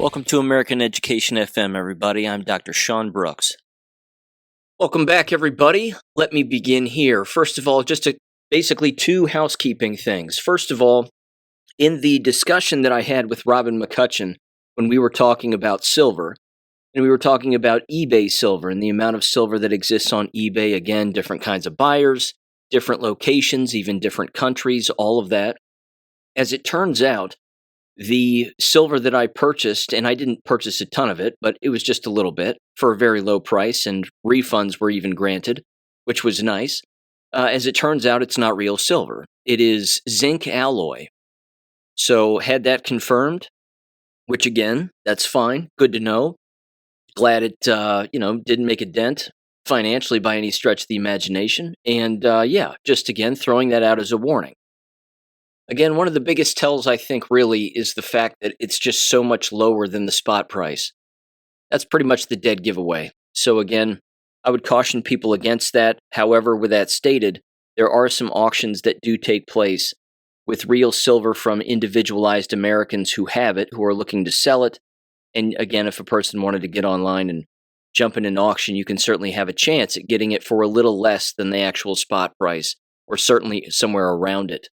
Welcome to American Education FM, everybody. I'm Dr. Sean Brooks. Welcome back, everybody. Let me begin here. First of all, basically two housekeeping things. First of all, in the discussion that I had with Robin McCutcheon when we were talking about silver, and we were talking about eBay silver and the amount of silver that exists on eBay, again, different kinds of buyers, different locations, even different countries, all of that. As it turns out, the silver that I purchased, and I didn't purchase a ton of it, but it was just a little bit for a very low price, and refunds were even granted, which was nice. As it turns out, it's not real silver. It is zinc alloy. So had that confirmed, which again, that's fine. Good to know. Glad it, didn't make a dent financially by any stretch of the imagination. And just again, throwing that out as a warning. Again, one of the biggest tells, I think, really is the fact that it's just so much lower than the spot price. That's pretty much the dead giveaway. So again, I would caution people against that. However, with that stated, there are some auctions that do take place with real silver from individualized Americans who have it, who are looking to sell it. And again, if a person wanted to get online and jump in an auction, you can certainly have a chance at getting it for a little less than the actual spot price, or certainly somewhere around it.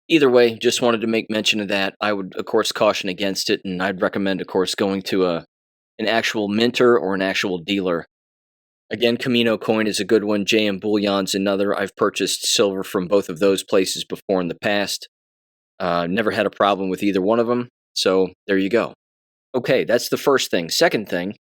Either way, just wanted to make mention of that. I would, of course, caution against it, and I'd recommend, of course, going to an actual minter or an actual dealer. Again, Camino Coin is a good one. JM Bullion's another. I've purchased silver from both of those places before in the past. Never had a problem with either one of them, so there you go. Okay, that's the first thing. Second thing,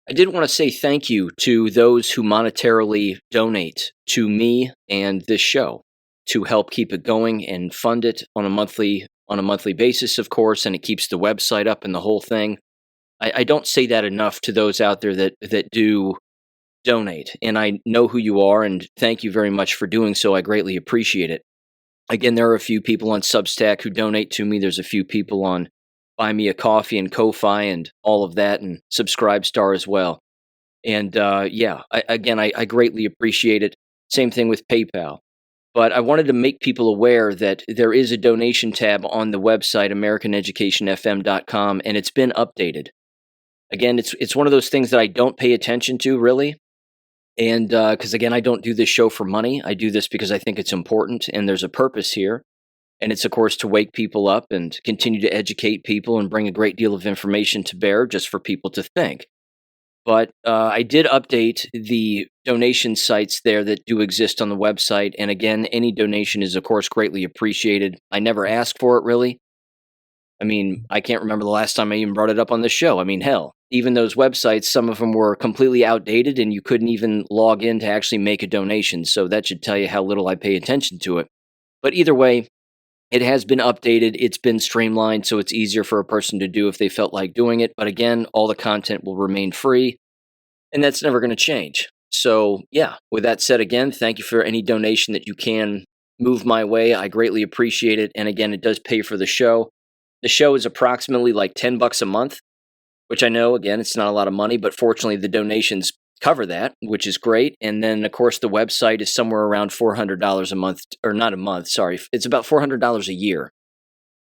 I did want to say thank you to those who monetarily donate to me and this show to help keep it going and fund it on a monthly basis, of course, and it keeps the website up and the whole thing. I don't say that enough to those out there that do donate, and I know who you are, and thank you very much for doing so. I greatly appreciate it. Again, there are a few people on Substack who donate to me. There's a few people on Buy Me a Coffee and Ko-Fi and all of that, and Subscribestar as well. And I greatly appreciate it. Same thing with PayPal. But I wanted to make people aware that there is a donation tab on the website, AmericanEducationFM.com, and it's been updated. Again, it's one of those things that I don't pay attention to, really. And because, again, I don't do this show for money. I do this because I think it's important, and there's a purpose here. And it's, of course, to wake people up and continue to educate people and bring a great deal of information to bear just for people to think. But I did update the donation sites there that do exist on the website. And again, any donation is, of course, greatly appreciated. I never ask for it, really. I mean, I can't remember the last time I even brought it up on this show. I mean, hell, even those websites, some of them were completely outdated and you couldn't even log in to actually make a donation. So that should tell you how little I pay attention to it. But either way, it has been updated. It's been streamlined, so it's easier for a person to do if they felt like doing it. But again, all the content will remain free, and that's never going to change. So, yeah, with that said, again, thank you for any donation that you can move my way. I greatly appreciate it. And again, it does pay for the show. The show is approximately like $10 a month, which I know, again, it's not a lot of money, but fortunately the donations cover that, which is great. And then, of course, the website is somewhere around $400 a month, or not a month, sorry. It's about $400 a year,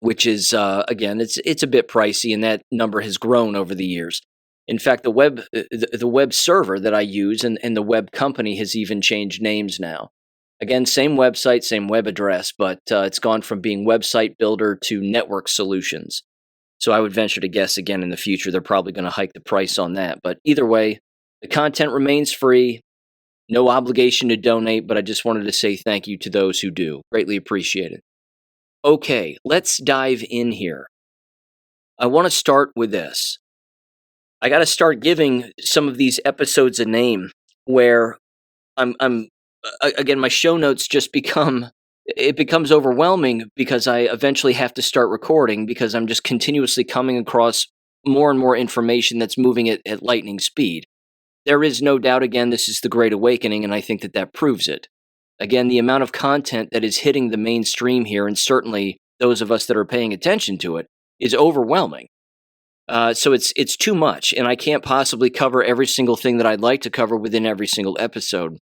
which is, again, it's a bit pricey, and that number has grown over the years. In fact, the web server that I use and the web company has even changed names now. Again, same website, same web address, but it's gone from being Website Builder to Network Solutions. So I would venture to guess, again, in the future, they're probably going to hike the price on that. But either way, the content remains free, no obligation to donate, but I just wanted to say thank you to those who do. Greatly appreciate it. Okay, let's dive in here. I want to start with this. I got to start giving some of these episodes a name where again, my show notes just becomes overwhelming because I eventually have to start recording because I'm just continuously coming across more and more information that's moving at lightning speed. There is no doubt, again, this is the Great Awakening, and I think that proves it. Again, the amount of content that is hitting the mainstream here, and certainly those of us that are paying attention to it, is overwhelming. So it's too much, and I can't possibly cover every single thing that I'd like to cover within every single episode.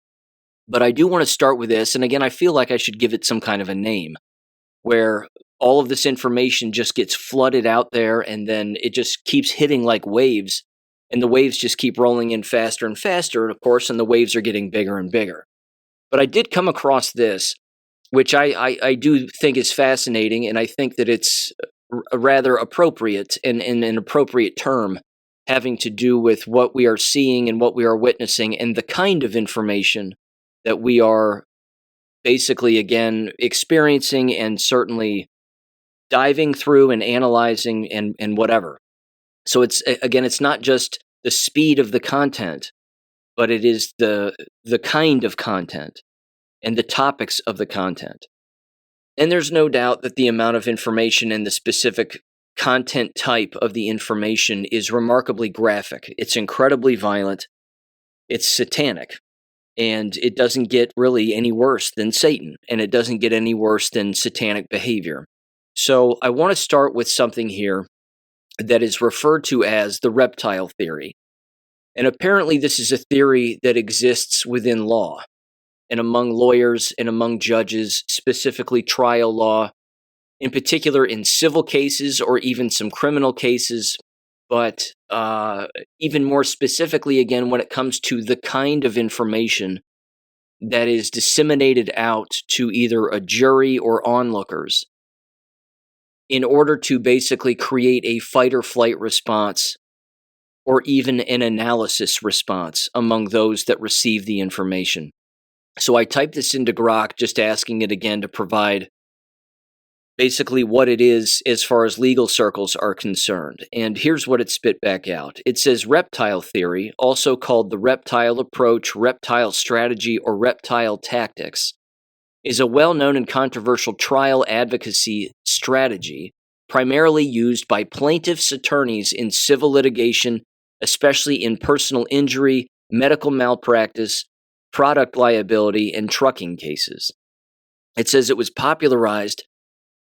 But I do want to start with this, and again, I feel like I should give it some kind of a name, where all of this information just gets flooded out there, and then it just keeps hitting like waves, and the waves just keep rolling in faster and faster, of course, and the waves are getting bigger and bigger. But I did come across this, which I do think is fascinating, and I think that it's a rather appropriate and an appropriate term, having to do with what we are seeing and what we are witnessing and the kind of information that we are basically, again, experiencing and certainly diving through and analyzing and whatever. So it's not just the speed of the content, but it is the kind of content and the topics of the content. And there's no doubt that the amount of information and the specific content type of the information is remarkably graphic. It's incredibly violent. It's satanic. And it doesn't get really any worse than Satan. And it doesn't get any worse than satanic behavior. So I want to start with something here that is referred to as the Reptile Theory. And apparently this is a theory that exists within law and among lawyers and among judges, specifically trial law, in particular in civil cases or even some criminal cases, but even more specifically, again, when it comes to the kind of information that is disseminated out to either a jury or onlookers in order to basically create a fight or flight response or even an analysis response among those that receive the information. So I typed this into Grok, just asking it again to provide basically what it is as far as legal circles are concerned. And here's what it spit back out. It says reptile theory, also called the reptile approach, reptile strategy, or reptile tactics, is a well-known and controversial trial advocacy strategy primarily used by plaintiffs' attorneys in civil litigation, especially in personal injury, medical malpractice, product liability, and trucking cases. It says it was popularized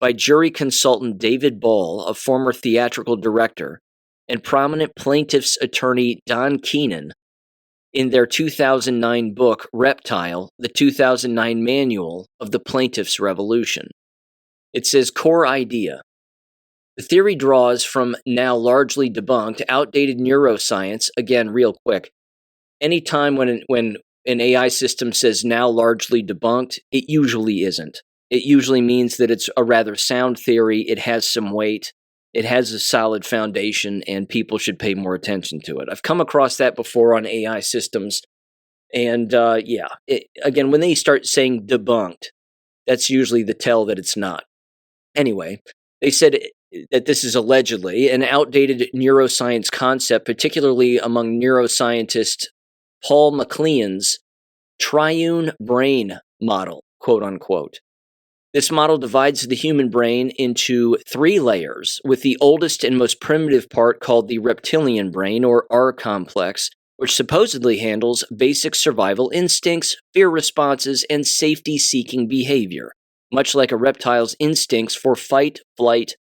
by jury consultant David Ball, a former theatrical director, and prominent plaintiff's attorney Don Keenan in their 2009 book, Reptile, the 2009 Manual of the Plaintiff's Revolution. It says, core idea. The theory draws from now largely debunked, outdated neuroscience. Again, real quick. Anytime when an AI system says now largely debunked, it usually isn't. It usually means that it's a rather sound theory, it has some weight, it has a solid foundation, and people should pay more attention to it. I've come across that before on AI systems, and again, when they start saying debunked, that's usually the tell that it's not. Anyway, they said that this is allegedly an outdated neuroscience concept, particularly among neuroscientist Paul MacLean's triune brain model, quote unquote. This model divides the human brain into 3 layers, with the oldest and most primitive part called the reptilian brain, or R complex, which supposedly handles basic survival instincts, fear responses, and safety-seeking behavior, much like a reptile's instincts for fight, flight,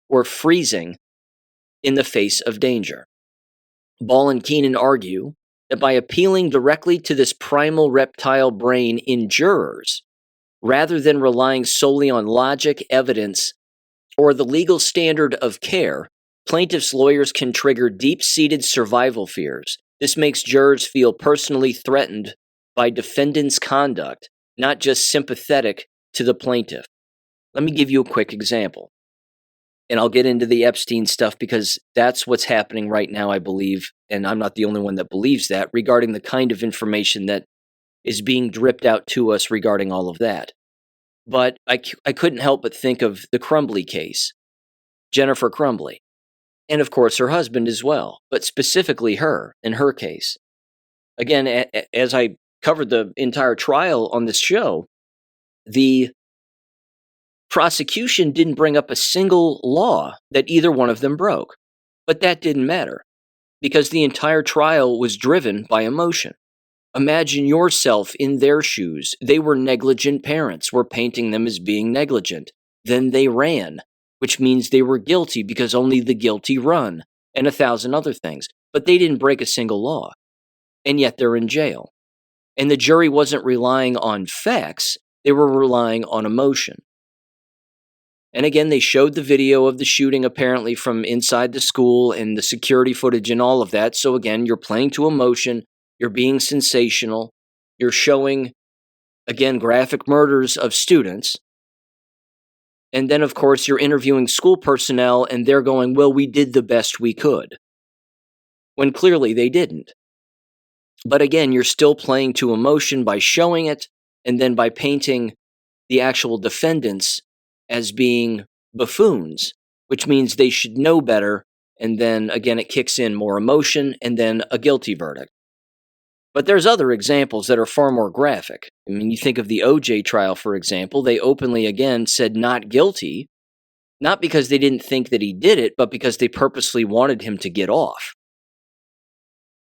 or freezing in the face of danger. Ball and Keenan argue that by appealing directly to this primal reptile brain in jurors, rather than relying solely on logic, evidence, or the legal standard of care, plaintiffs' lawyers can trigger deep-seated survival fears. This makes jurors feel personally threatened by defendants' conduct, not just sympathetic to the plaintiff. Let me give you a quick example. And I'll get into the Epstein stuff because that's what's happening right now, I believe, and I'm not the only one that believes that, regarding the kind of information that is being dripped out to us regarding all of that. But I couldn't help but think of the Crumbly case, Jennifer Crumbly, and of course her husband as well, but specifically her, in her case. Again, as I covered the entire trial on this show, the prosecution didn't bring up a single law that either one of them broke. But that didn't matter, because the entire trial was driven by emotion. Imagine yourself in their shoes. They were negligent parents. We're painting them as being negligent. Then they ran, which means they were guilty because only the guilty run, and 1,000 other things. But they didn't break a single law, and yet they're in jail. And the jury wasn't relying on facts, they were relying on emotion. And again, they showed the video of the shooting apparently from inside the school and the security footage and all of that. So again, you're playing to emotion, you're being sensational, you're showing, again, graphic murders of students. And then, of course, you're interviewing school personnel and they're going, well, we did the best we could, when clearly they didn't. But again, you're still playing to emotion by showing it and then by painting the actual defendants as being buffoons, which means they should know better. And then again, it kicks in more emotion and then a guilty verdict. But there's other examples that are far more graphic. I mean, you think of the OJ trial, for example. They openly, again, said not guilty, not because they didn't think that he did it, but because they purposely wanted him to get off.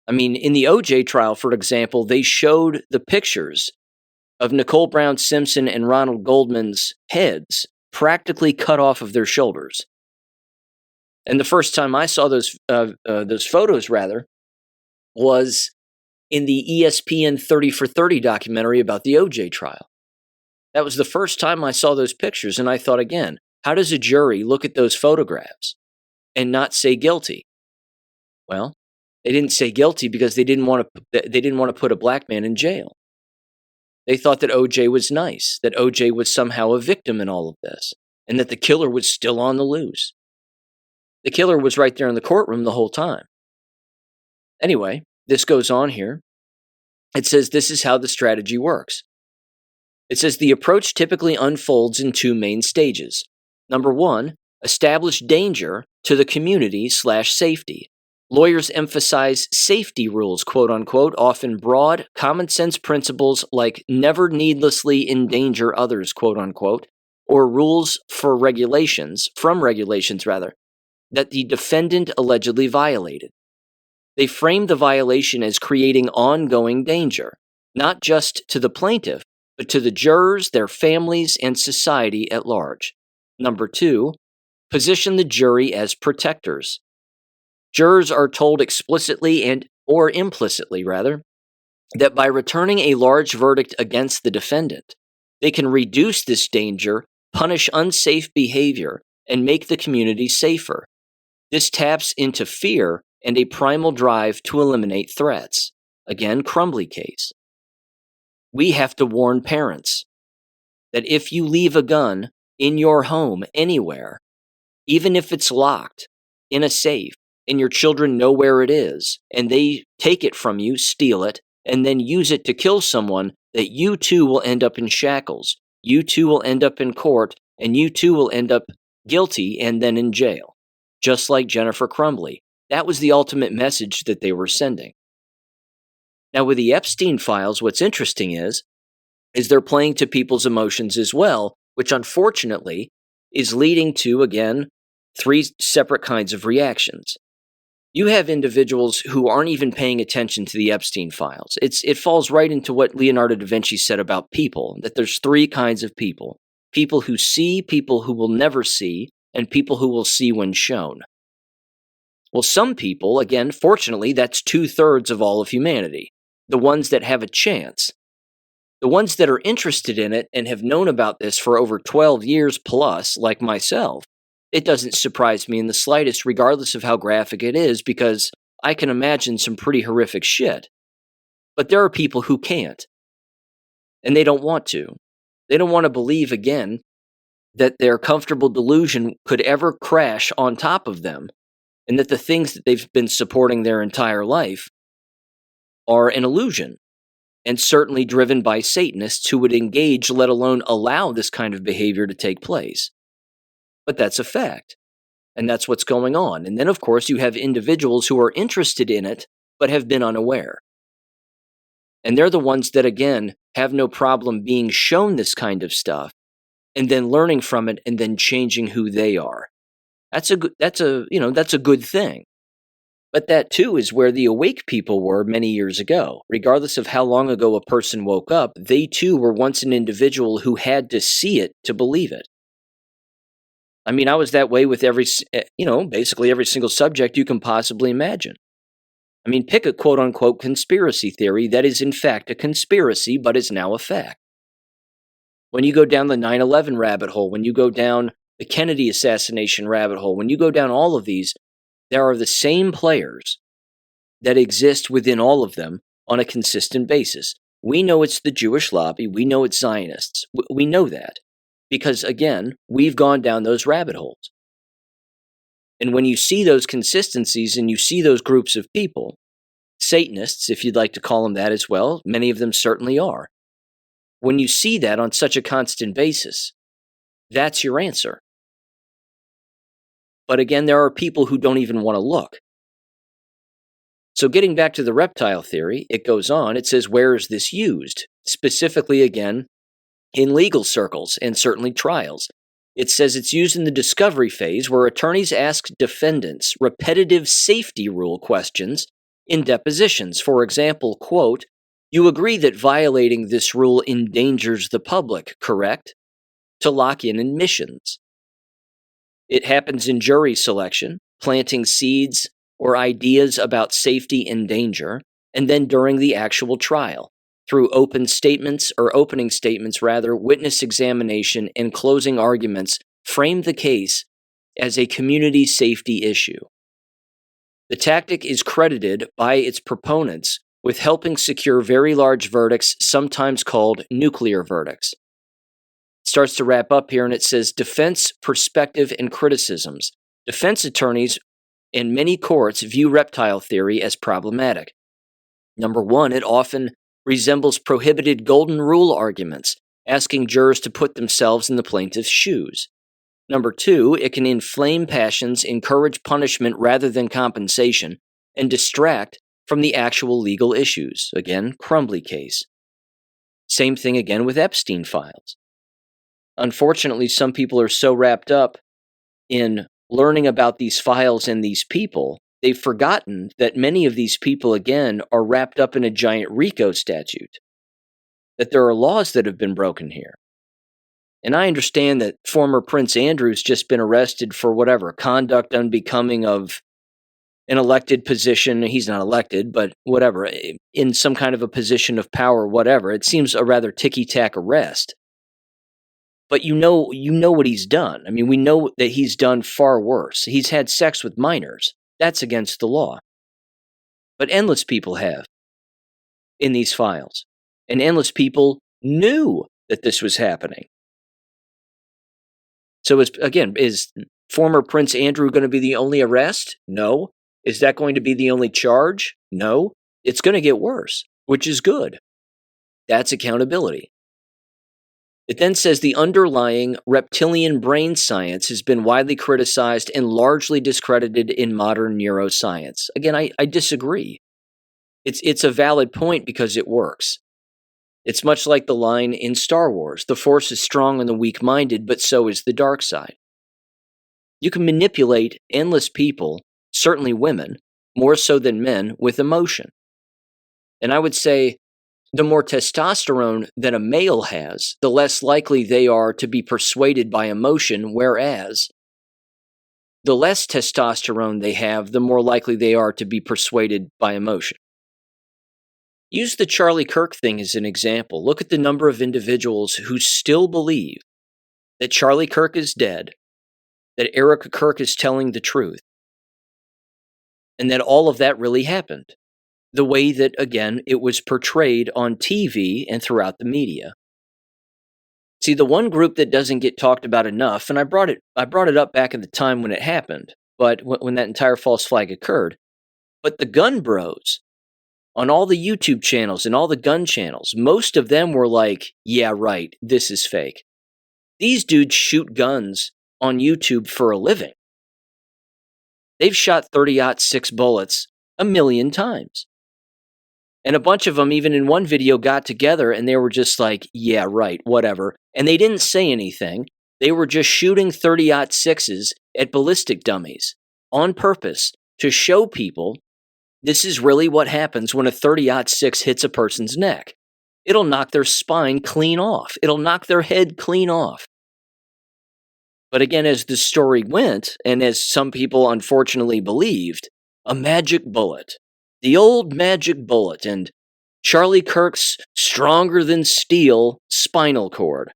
I mean, in the OJ trial, for example, they showed the pictures of Nicole Brown Simpson and Ronald Goldman's heads practically cut off of their shoulders. And the first time I saw those photos, was in the ESPN 30 for 30 documentary about the OJ trial. That was the first time I saw those pictures, and I thought again, how does a jury look at those photographs and not say guilty? Well, they didn't say guilty because they didn't want to put a black man in jail. They thought that OJ was nice, that OJ was somehow a victim in all of this, and that the killer was still on the loose. The killer was right there in the courtroom the whole time. Anyway, this goes on here. It says this is how the strategy works. It says the approach typically unfolds in two main stages. Number one, establish danger to the community/safety. Lawyers emphasize safety rules, quote unquote, often broad, common sense principles like never needlessly endanger others, quote unquote, or rules from regulations, that the defendant allegedly violated. They frame the violation as creating ongoing danger, not just to the plaintiff, but to the jurors, their families, and society at large. Number two, position the jury as protectors. Jurors are told explicitly or implicitly, that by returning a large verdict against the defendant, they can reduce this danger, punish unsafe behavior, and make the community safer. This taps into fear and a primal drive to eliminate threats. Again, Crumbly case. We have to warn parents that if you leave a gun in your home anywhere, even if it's locked in a safe, and your children know where it is, and they take it from you, steal it, and then use it to kill someone, that you too will end up in shackles. You too will end up in court, and you too will end up guilty and then in jail. Just like Jennifer Crumbly. That was the ultimate message that they were sending. Now with the Epstein files, what's interesting is they're playing to people's emotions as well, which unfortunately is leading to, again, three separate kinds of reactions. You have individuals who aren't even paying attention to the Epstein files. It falls right into what Leonardo da Vinci said about people, that there's three kinds of people. People who see, people who will never see, and people who will see when shown. Well, some people, again, fortunately, that's 2/3 of all of humanity. The ones that have a chance. The ones that are interested in it and have known about this for over 12 years plus, like myself, it doesn't surprise me in the slightest, regardless of how graphic it is, because I can imagine some pretty horrific shit. But there are people who can't. And they don't want to. They don't want to believe, again, that their comfortable delusion could ever crash on top of them, and that the things that they've been supporting their entire life are an illusion, and certainly driven by Satanists who would engage, let alone allow this kind of behavior to take place. But that's a fact, and that's what's going on. And then, of course, you have individuals who are interested in it, but have been unaware. And they're the ones that, again, have no problem being shown this kind of stuff, and then learning from it, and then changing who they are. That's a good thing. But that too is where the awake people were many years ago. Regardless of how long ago a person woke up, they too were once an individual who had to see it to believe it. I mean, I was that way with basically every single subject you can possibly imagine. I mean, pick a quote-unquote conspiracy theory that is in fact a conspiracy, but is now a fact. When you go down the 9/11 rabbit hole, when you go down the Kennedy assassination rabbit hole, when you go down all of these, there are the same players that exist within all of them on a consistent basis. We know it's the Jewish lobby. We know it's Zionists. We know that because, again, we've gone down those rabbit holes. And when you see those consistencies and you see those groups of people, Satanists, if you'd like to call them that as well, many of them certainly are. When you see that on such a constant basis, that's your answer. But again, there are people who don't even want to look. So getting back to the reptile theory, it goes on, it says, where is this used? Specifically, again, in legal circles and certainly trials. It says it's used in the discovery phase where attorneys ask defendants repetitive safety rule questions in depositions. For example, quote, you agree that violating this rule endangers the public, correct? To lock in admissions. It happens in jury selection, planting seeds or ideas about safety and danger, and then during the actual trial, through opening statements, witness examination, and closing arguments, frame the case as a community safety issue. The tactic is credited by its proponents with helping secure very large verdicts, sometimes called nuclear verdicts. It starts to wrap up here, and it says defense, perspective, and criticisms. Defense attorneys in many courts view reptile theory as problematic. Number one, it often resembles prohibited golden rule arguments, asking jurors to put themselves in the plaintiff's shoes. Number two, it can inflame passions, encourage punishment rather than compensation, and distract from the actual legal issues. Again, Crumbly case. Same thing again with Epstein files. Unfortunately, some people are so wrapped up in learning about these files and these people, they've forgotten that many of these people, again, are wrapped up in a giant RICO statute, that there are laws that have been broken here. And I understand that former Prince Andrew's just been arrested for whatever, conduct unbecoming of an elected position. He's not elected, but whatever, in some kind of a position of power, whatever. It seems a rather ticky-tack arrest. But you know what he's done. I mean, we know that he's done far worse. He's had sex with minors. That's against the law. But endless people have in these files. And endless people knew that this was happening. So, is former Prince Andrew going to be the only arrest? No. Is that going to be the only charge? No. It's going to get worse, which is good. That's accountability. It then says the underlying reptilian brain science has been widely criticized and largely discredited in modern neuroscience. Again, I disagree. It's a valid point because it works. It's much like the line in Star Wars, the Force is strong on the weak-minded, but so is the dark side. You can manipulate endless people, certainly women, more so than men, with emotion. And I would say the more testosterone that a male has, the less likely they are to be persuaded by emotion, whereas the less testosterone they have, the more likely they are to be persuaded by emotion. Use the Charlie Kirk thing as an example. Look at the number of individuals who still believe that Charlie Kirk is dead, that Erica Kirk is telling the truth, and that all of that really happened. The way that, again, it was portrayed on TV and throughout the media. See, the one group that doesn't get talked about enough, and I brought it up back at the time when it happened, but when that entire false flag occurred, but the gun bros on all the YouTube channels and all the gun channels, most of them were like, yeah, right, this is fake. These dudes shoot guns on YouTube for a living. They've shot 30-06 bullets 1,000,000 times. And a bunch of them, even in one video, got together and they were just like, yeah, right, whatever. And they didn't say anything. They were just shooting 30-06s at ballistic dummies on purpose to show people this is really what happens when a 30-06 hits a person's neck. It'll knock their spine clean off. It'll knock their head clean off. But again, as the story went, and as some people unfortunately believed, a magic bullet. The old magic bullet and Charlie Kirk's stronger than steel spinal cord,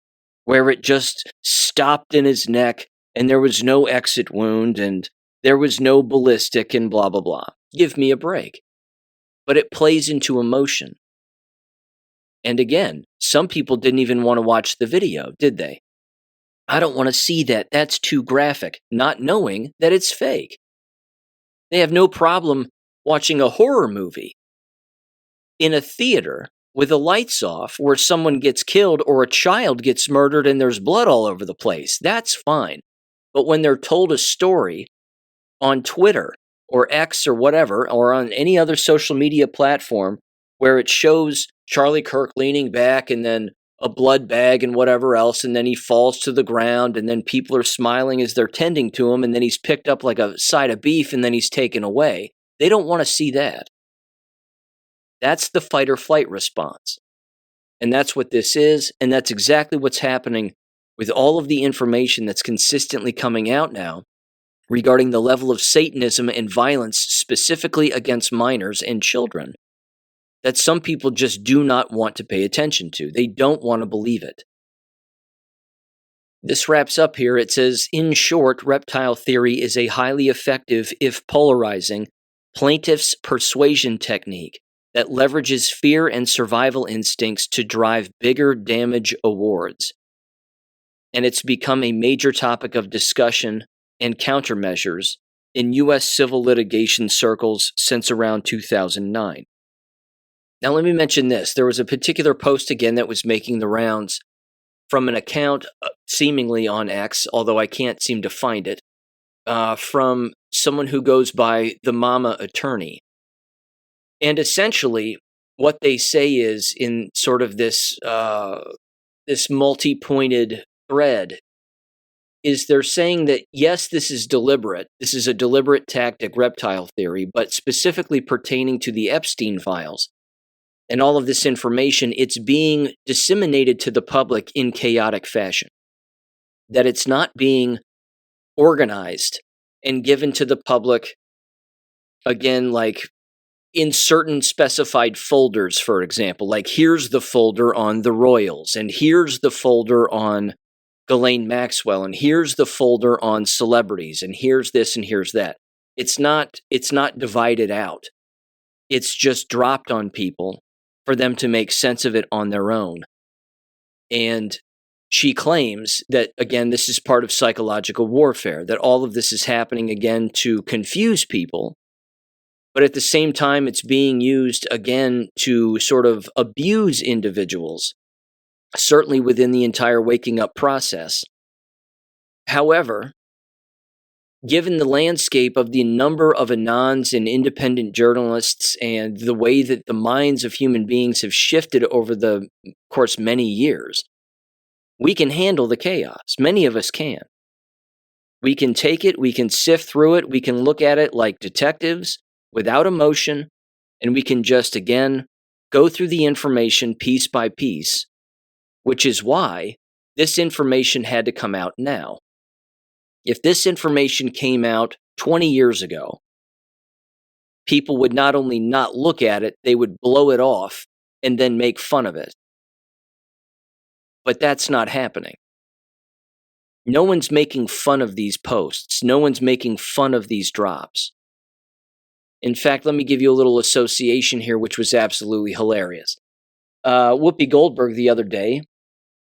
where it just stopped in his neck and there was no exit wound, and there was no ballistic, and blah, blah, blah. Give me a break. But it plays into emotion. And again, some people didn't even want to watch the video, did they? I don't want to see that. That's too graphic, not knowing that it's fake. They have no problem watching a horror movie in a theater with the lights off where someone gets killed or a child gets murdered and there's blood all over the place. That's fine. But when they're told a story on Twitter or X or whatever, or on any other social media platform where it shows Charlie Kirk leaning back and then a blood bag and whatever else, and then he falls to the ground, and then people are smiling as they're tending to him, and then he's picked up like a side of beef, and then he's taken away. They don't want to see that. That's the fight or flight response. And that's what this is, and that's exactly what's happening with all of the information that's consistently coming out now regarding the level of Satanism and violence specifically against minors and children that some people just do not want to pay attention to. They don't want to believe it. This wraps up here. It says, in short, reptile theory is a highly effective, if polarizing, plaintiff's persuasion technique that leverages fear and survival instincts to drive bigger damage awards. And it's become a major topic of discussion and countermeasures in U.S. civil litigation circles since around 2009. Now, let me mention this. There was a particular post again that was making the rounds from an account seemingly on X, although I can't seem to find it, from someone who goes by the Mama Attorney. And essentially, what they say is, in sort of this multi-pointed thread, is they're saying that, yes, this is deliberate. This is a deliberate tactic, reptile theory, but specifically pertaining to the Epstein files. And all of this information, it's being disseminated to the public in chaotic fashion. That it's not being organized and given to the public, again, like in certain specified folders, for example. Like, here's the folder on the Royals, and here's the folder on Ghislaine Maxwell, and here's the folder on celebrities, and here's this and here's that. It's not divided out. It's just dropped on people for them to make sense of it on their own. And she claims that, again, this is part of psychological warfare, that all of this is happening, again, to confuse people, but at the same time, it's being used, again, to sort of abuse individuals, certainly within the entire waking up process. However, given the landscape of the number of anons and independent journalists and the way that the minds of human beings have shifted over the course many years, we can handle the chaos. Many of us can. We can take it, we can sift through it, we can look at it like detectives without emotion, and we can just, again, go through the information piece by piece, which is why this information had to come out now. If this information came out 20 years ago, people would not only not look at it, they would blow it off and then make fun of it. But that's not happening. No one's making fun of these posts. No one's making fun of these drops. In fact, let me give you a little association here, which was absolutely hilarious. Whoopi Goldberg the other day,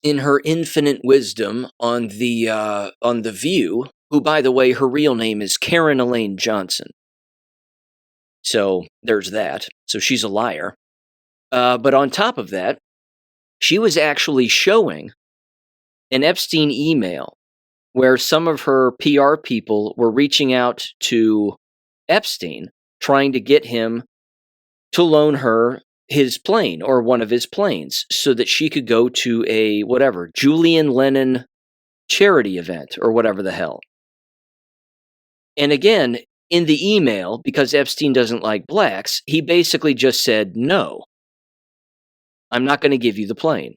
in her infinite wisdom on the View, who, by the way, her real name is Karen Elaine Johnson. So there's that. So she's a liar. But on top of that, she was actually showing an Epstein email where some of her PR people were reaching out to Epstein, trying to get him to loan her his plane or one of his planes so that she could go to a, whatever, Julian Lennon charity event or whatever the hell. And again, in the email, because Epstein doesn't like blacks, he basically just said, no, I'm not going to give you the plane.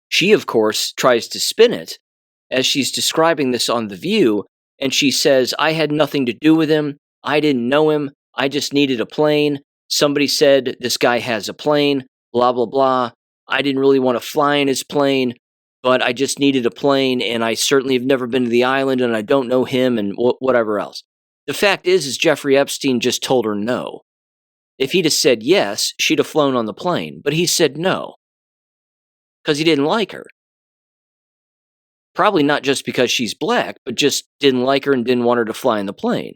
She, of course, tries to spin it as she's describing this on The View, and she says, I had nothing to do with him. I didn't know him. I just needed a plane. Somebody said this guy has a plane, blah, blah, blah. I didn't really want to fly in his plane. but I just needed a plane, and I certainly have never been to the island, and I don't know him, and whatever else. The fact is Jeffrey Epstein just told her no. If he'd have said yes, she'd have flown on the plane, but he said no because he didn't like her. Probably not just because she's black, but just didn't like her and didn't want her to fly in the plane.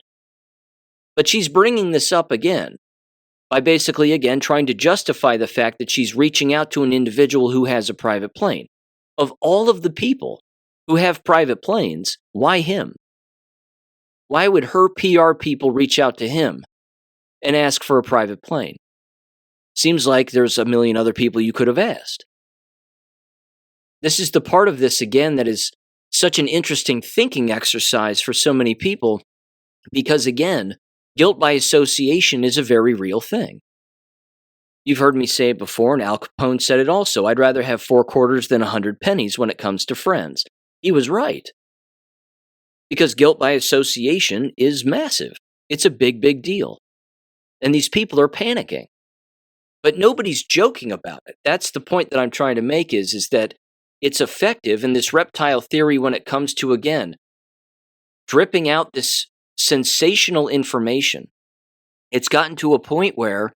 But she's bringing this up again by basically, again, trying to justify the fact that she's reaching out to an individual who has a private plane. Of all of the people who have private planes, why him? Why would her PR people reach out to him and ask for a private plane? Seems like there's a million other people you could have asked. This is the part of this, again, that is such an interesting thinking exercise for so many people because, again, guilt by association is a very real thing. You've heard me say it before, and Al Capone said it also. I'd rather have 4 quarters than 100 pennies when it comes to friends. He was right. Because guilt by association is massive. It's a big, big deal. And these people are panicking. But nobody's joking about it. That's the point that I'm trying to make is that it's effective in this reptile theory when it comes to, again, dripping out this sensational information. It's gotten to a point where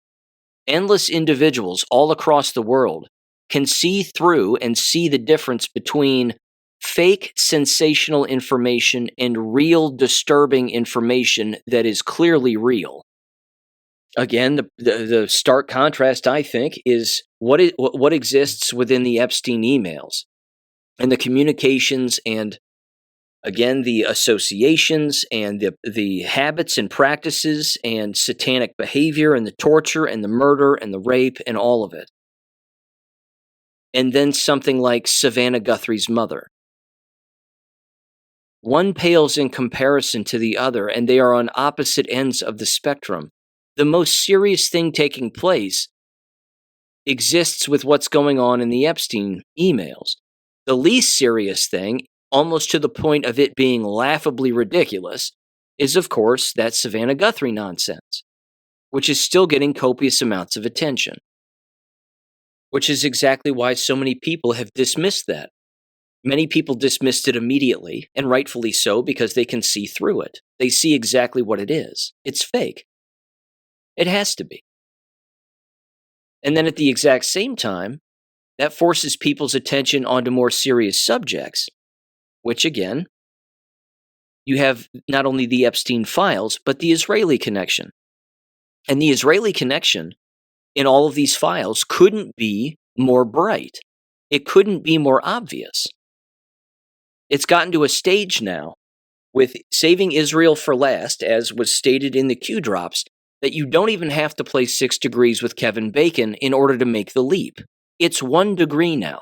endless individuals all across the world can see through and see the difference between fake sensational information and real disturbing information that is clearly real. Again, the stark contrast, I think, is what exists within the Epstein emails and the communications and, again, the associations and the habits and practices and satanic behavior and the torture and the murder and the rape and all of it. And then something like Savannah Guthrie's mother. One pales in comparison to the other, and they are on opposite ends of the spectrum. The most serious thing taking place exists with what's going on in the Epstein emails. The least serious thing, almost to the point of it being laughably ridiculous, is, of course, that Savannah Guthrie nonsense, which is still getting copious amounts of attention. Which is exactly why so many people have dismissed that. Many people dismissed it immediately, and rightfully so, because they can see through it. They see exactly what it is. It's fake. It has to be. And then at the exact same time, that forces people's attention onto more serious subjects, which again, you have not only the Epstein files, but the Israeli connection. And the Israeli connection in all of these files couldn't be more bright. It couldn't be more obvious. It's gotten to a stage now with saving Israel for last, as was stated in the Q drops, that you don't even have to play 6 degrees with Kevin Bacon in order to make the leap. It's 1 degree now.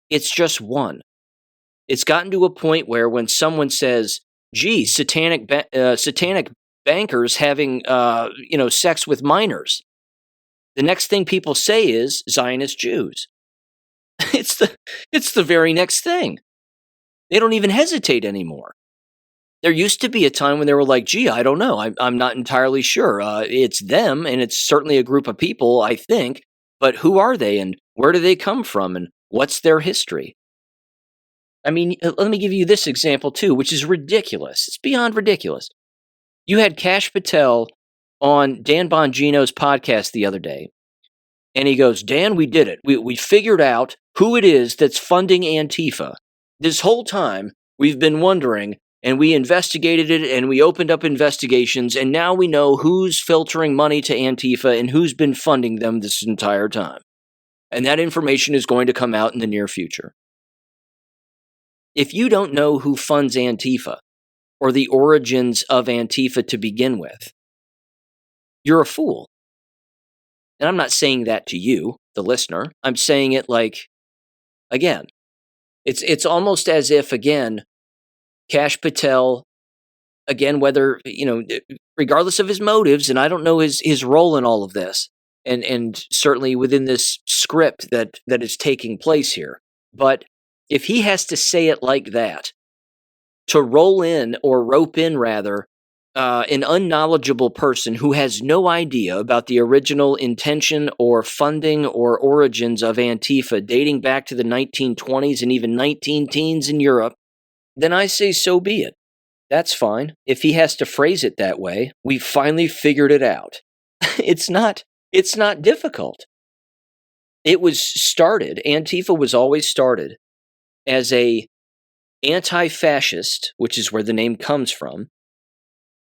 It's just 1. It's gotten to a point where when someone says, gee, satanic bankers having sex with minors, the next thing people say is Zionist Jews. It's the very next thing. They don't even hesitate anymore. There used to be a time when they were like, gee, I don't know. I'm not entirely sure. It's them, and it's certainly a group of people, I think. But who are they, and where do they come from, and what's their history? I mean, let me give you this example, too, which is ridiculous. It's beyond ridiculous. You had Kash Patel on Dan Bongino's podcast the other day, and he goes, Dan, we did it. We figured out who it is that's funding Antifa. This whole time, we've been wondering, and we investigated it, and we opened up investigations, and now we know who's filtering money to Antifa and who's been funding them this entire time. And that information is going to come out in the near future. If you don't know who funds Antifa, or the origins of Antifa to begin with, you're a fool. And I'm not saying that to you, the listener. I'm saying it like, again, it's almost as if, again, Kash Patel, again, whether, regardless of his motives, and I don't know his role in all of this, and certainly within this script that is taking place here, but if he has to say it like that, to rope in, rather, an unknowledgeable person who has no idea about the original intention or funding or origins of Antifa dating back to the 1920s and even 19 teens in Europe, then I say so be it. That's fine. If he has to phrase it that way, we've finally figured it out. It's not difficult. Antifa was always started as a anti-fascist, which is where the name comes from,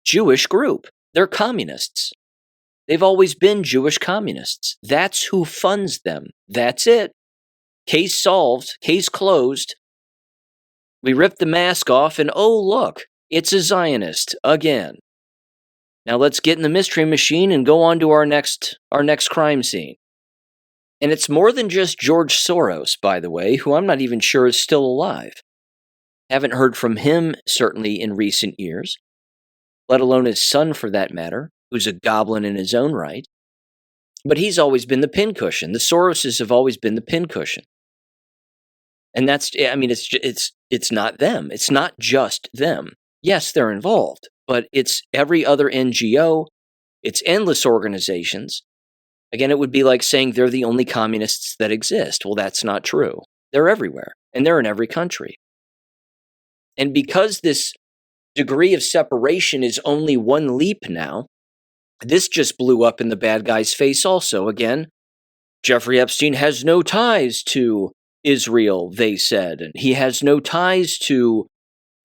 Jewish group. They're communists. They've always been Jewish communists. That's who funds them. That's it. Case solved. Case closed. We ripped the mask off and oh look, it's a Zionist again. Now let's get in the mystery machine and go on to our next crime scene. And it's more than just George Soros, by the way, who I'm not even sure is still alive. Haven't heard from him, certainly, in recent years, let alone his son, for that matter, who's a goblin in his own right. But he's always been the pincushion. The Soroses have always been the pincushion. And it's not them. It's not just them. Yes, they're involved, but it's every other NGO. It's endless organizations. Again, it would be like saying they're the only communists that exist. Well, that's not true. They're everywhere, and they're in every country. And because this degree of separation is only one leap now, this just blew up in the bad guy's face also. Again, Jeffrey Epstein has no ties to Israel, they said, and he has no ties to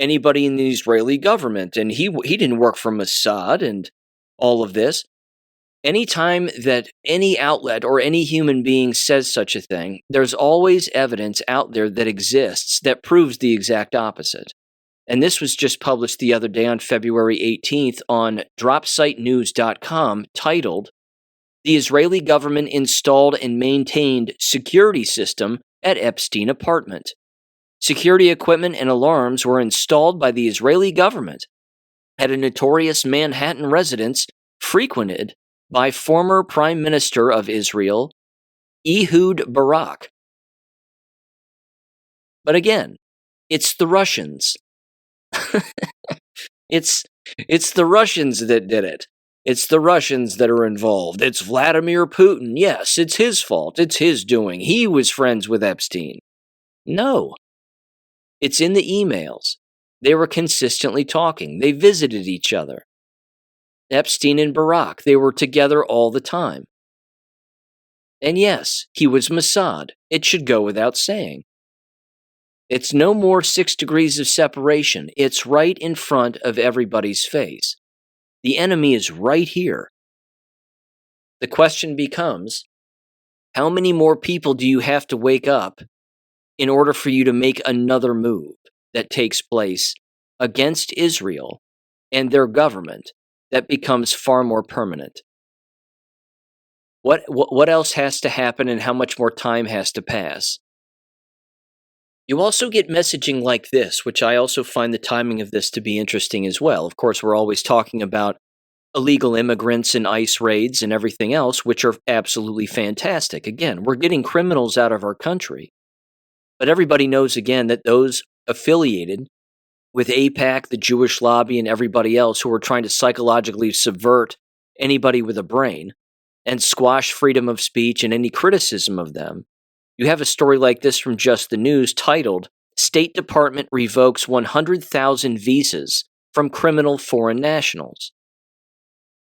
anybody in the Israeli government, and he didn't work for Mossad and all of this. Anytime that any outlet or any human being says such a thing, there's always evidence out there that exists that proves the exact opposite. And this was just published the other day on February 18th on dropsitenews.com, titled, "The Israeli Government Installed and Maintained Security System at Epstein Apartment. Security equipment and alarms were installed by the Israeli government at a notorious Manhattan residence frequented by former Prime Minister of Israel, Ehud Barak." But again, it's the Russians. It's the Russians that did it. It's the Russians that are involved. It's Vladimir Putin. Yes, it's his fault. It's his doing. He was friends with Epstein. No. It's in the emails. They were consistently talking. They visited each other. Epstein and Barak, they were together all the time. And yes, he was Mossad. It should go without saying. It's no more 6 degrees of separation. It's right in front of everybody's face. The enemy is right here. The question becomes, how many more people do you have to wake up in order for you to make another move that takes place against Israel and their government that becomes far more permanent? What else has to happen, and how much more time has to pass? You also get messaging like this, which I also find the timing of this to be interesting as well. Of course, we're always talking about illegal immigrants and ICE raids and everything else, which are absolutely fantastic. Again, we're getting criminals out of our country. But everybody knows, again, that those affiliated with AIPAC, the Jewish lobby, and everybody else who are trying to psychologically subvert anybody with a brain and squash freedom of speech and any criticism of them. You have a story like this from Just the News titled, "State Department Revokes 100,000 Visas from Criminal Foreign Nationals."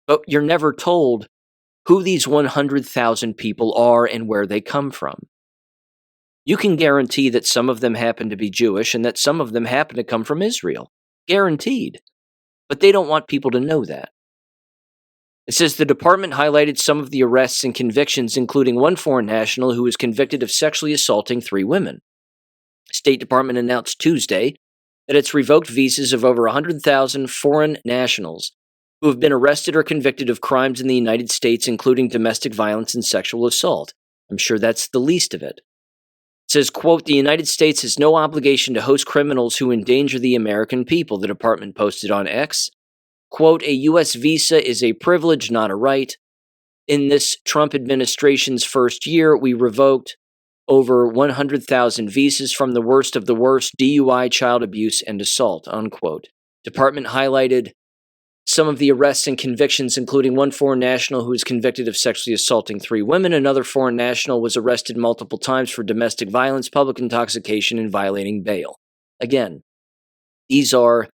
But you're never told who these 100,000 people are and where they come from. You can guarantee that some of them happen to be Jewish and that some of them happen to come from Israel. Guaranteed. But they don't want people to know that. It says the department highlighted some of the arrests and convictions, including one foreign national who was convicted of sexually assaulting 3 women. State Department announced Tuesday that it's revoked visas of over 100,000 foreign nationals who have been arrested or convicted of crimes in the United States, including domestic violence and sexual assault. I'm sure that's the least of it. It says, quote, "The United States has no obligation to host criminals who endanger the American people," the department posted on X. Quote, "A U.S. visa is a privilege, not a right. In this Trump administration's first year, we revoked over 100,000 visas from the worst of the worst: DUI, child abuse, and assault," unquote. Department highlighted some of the arrests and convictions, including one foreign national who was convicted of sexually assaulting 3 women. Another foreign national was arrested multiple times for domestic violence, public intoxication, and violating bail. Again, these are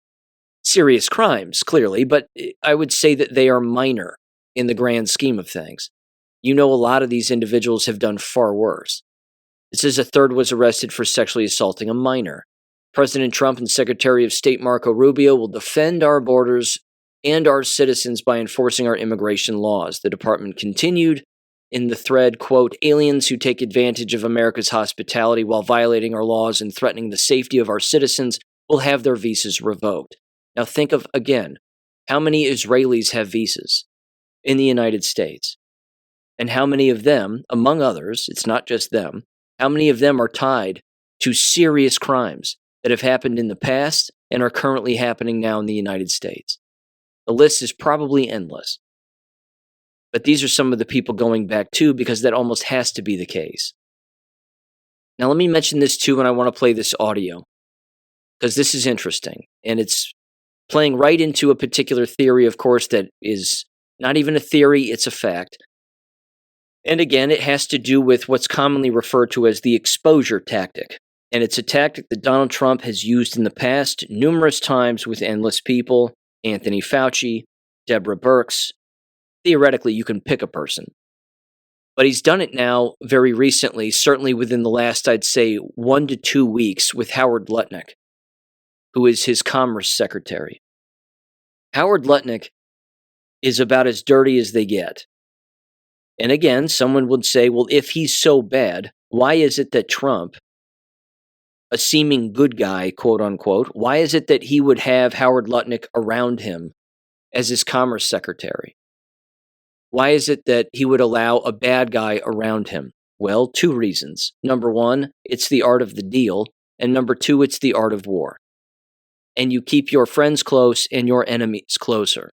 serious crimes, clearly, but I would say that they are minor in the grand scheme of things. You know, a lot of these individuals have done far worse. It says a third was arrested for sexually assaulting a minor. President Trump and Secretary of State Marco Rubio will defend our borders and our citizens by enforcing our immigration laws. The department continued in the thread, quote, aliens who take advantage of America's hospitality while violating our laws and threatening the safety of our citizens will have their visas revoked. Now think of, again, how many Israelis have visas in the United States? And how many of them, among others, it's not just them, how many of them are tied to serious crimes that have happened in the past and are currently happening now in the United States? The list is probably endless. But these are some of the people going back too, because that almost has to be the case. Now let me mention this too, and I want to play this audio, because this is interesting. And it's playing right into a particular theory, of course, that is not even a theory, it's a fact. And again, it has to do with what's commonly referred to as the exposure tactic. And it's a tactic that Donald Trump has used in the past numerous times with endless people. Anthony Fauci, Deborah Birx. Theoretically, you can pick a person. But he's done it now very recently, certainly within the last, I'd say, 1 to 2 weeks with Howard Lutnick, who is his Commerce Secretary. Howard Lutnick is about as dirty as they get. And again, someone would say, well, if he's so bad, why is it that Trump, a seeming good guy, quote unquote, why is it that he would have Howard Lutnick around him as his Commerce Secretary? Why is it that he would allow a bad guy around him? Well, 2 reasons. Number 1, it's the art of the deal. And number 2, it's the art of war. And you keep your friends close and your enemies closer.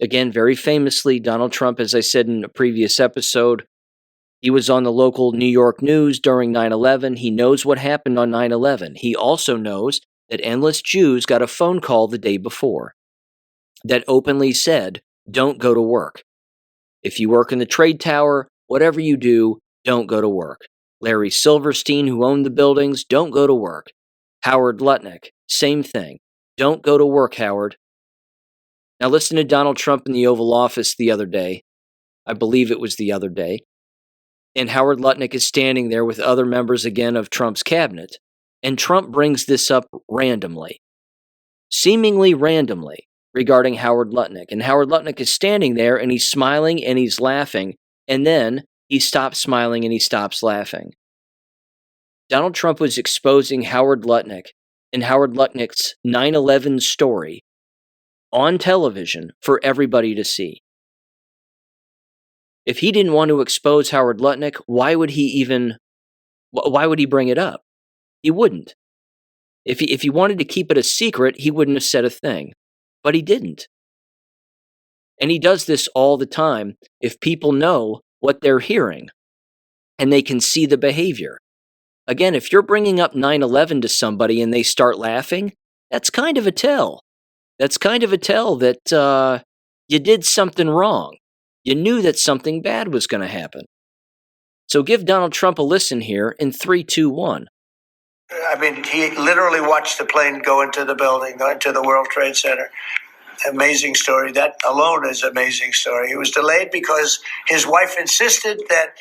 Again, very famously, Donald Trump, as I said in a previous episode, he was on the local New York news during 9/11. He knows what happened on 9/11. He also knows that endless Jews got a phone call the day before that openly said, don't go to work. If you work in the trade tower, whatever you do, don't go to work. Larry Silverstein, who owned the buildings, don't go to work. Howard Lutnick, same thing. Don't go to work, Howard. Now listen to Donald Trump in the Oval Office the other day. I believe it was the other day. And Howard Lutnick is standing there with other members again of Trump's cabinet. And Trump brings this up randomly, seemingly randomly, regarding Howard Lutnick. And Howard Lutnick is standing there and he's smiling and he's laughing. And then he stops smiling and he stops laughing. Donald Trump was exposing Howard Lutnick and Howard Lutnick's 9/11 story on television for everybody to see. If he didn't want to expose Howard Lutnick, why would he bring it up? He wouldn't. If he wanted to keep it a secret, he wouldn't have said a thing. But he didn't. And he does this all the time if people know what they're hearing and they can see the behavior. Again, if you're bringing up 9/11 to somebody and they start laughing, that's kind of a tell. That's kind of a tell that you did something wrong. You knew that something bad was going to happen. So give Donald Trump a listen here in 3, 2, 1. I mean, he literally watched the plane go into the building, go into the World Trade Center. Amazing story. That alone is an amazing story. He was delayed because his wife insisted that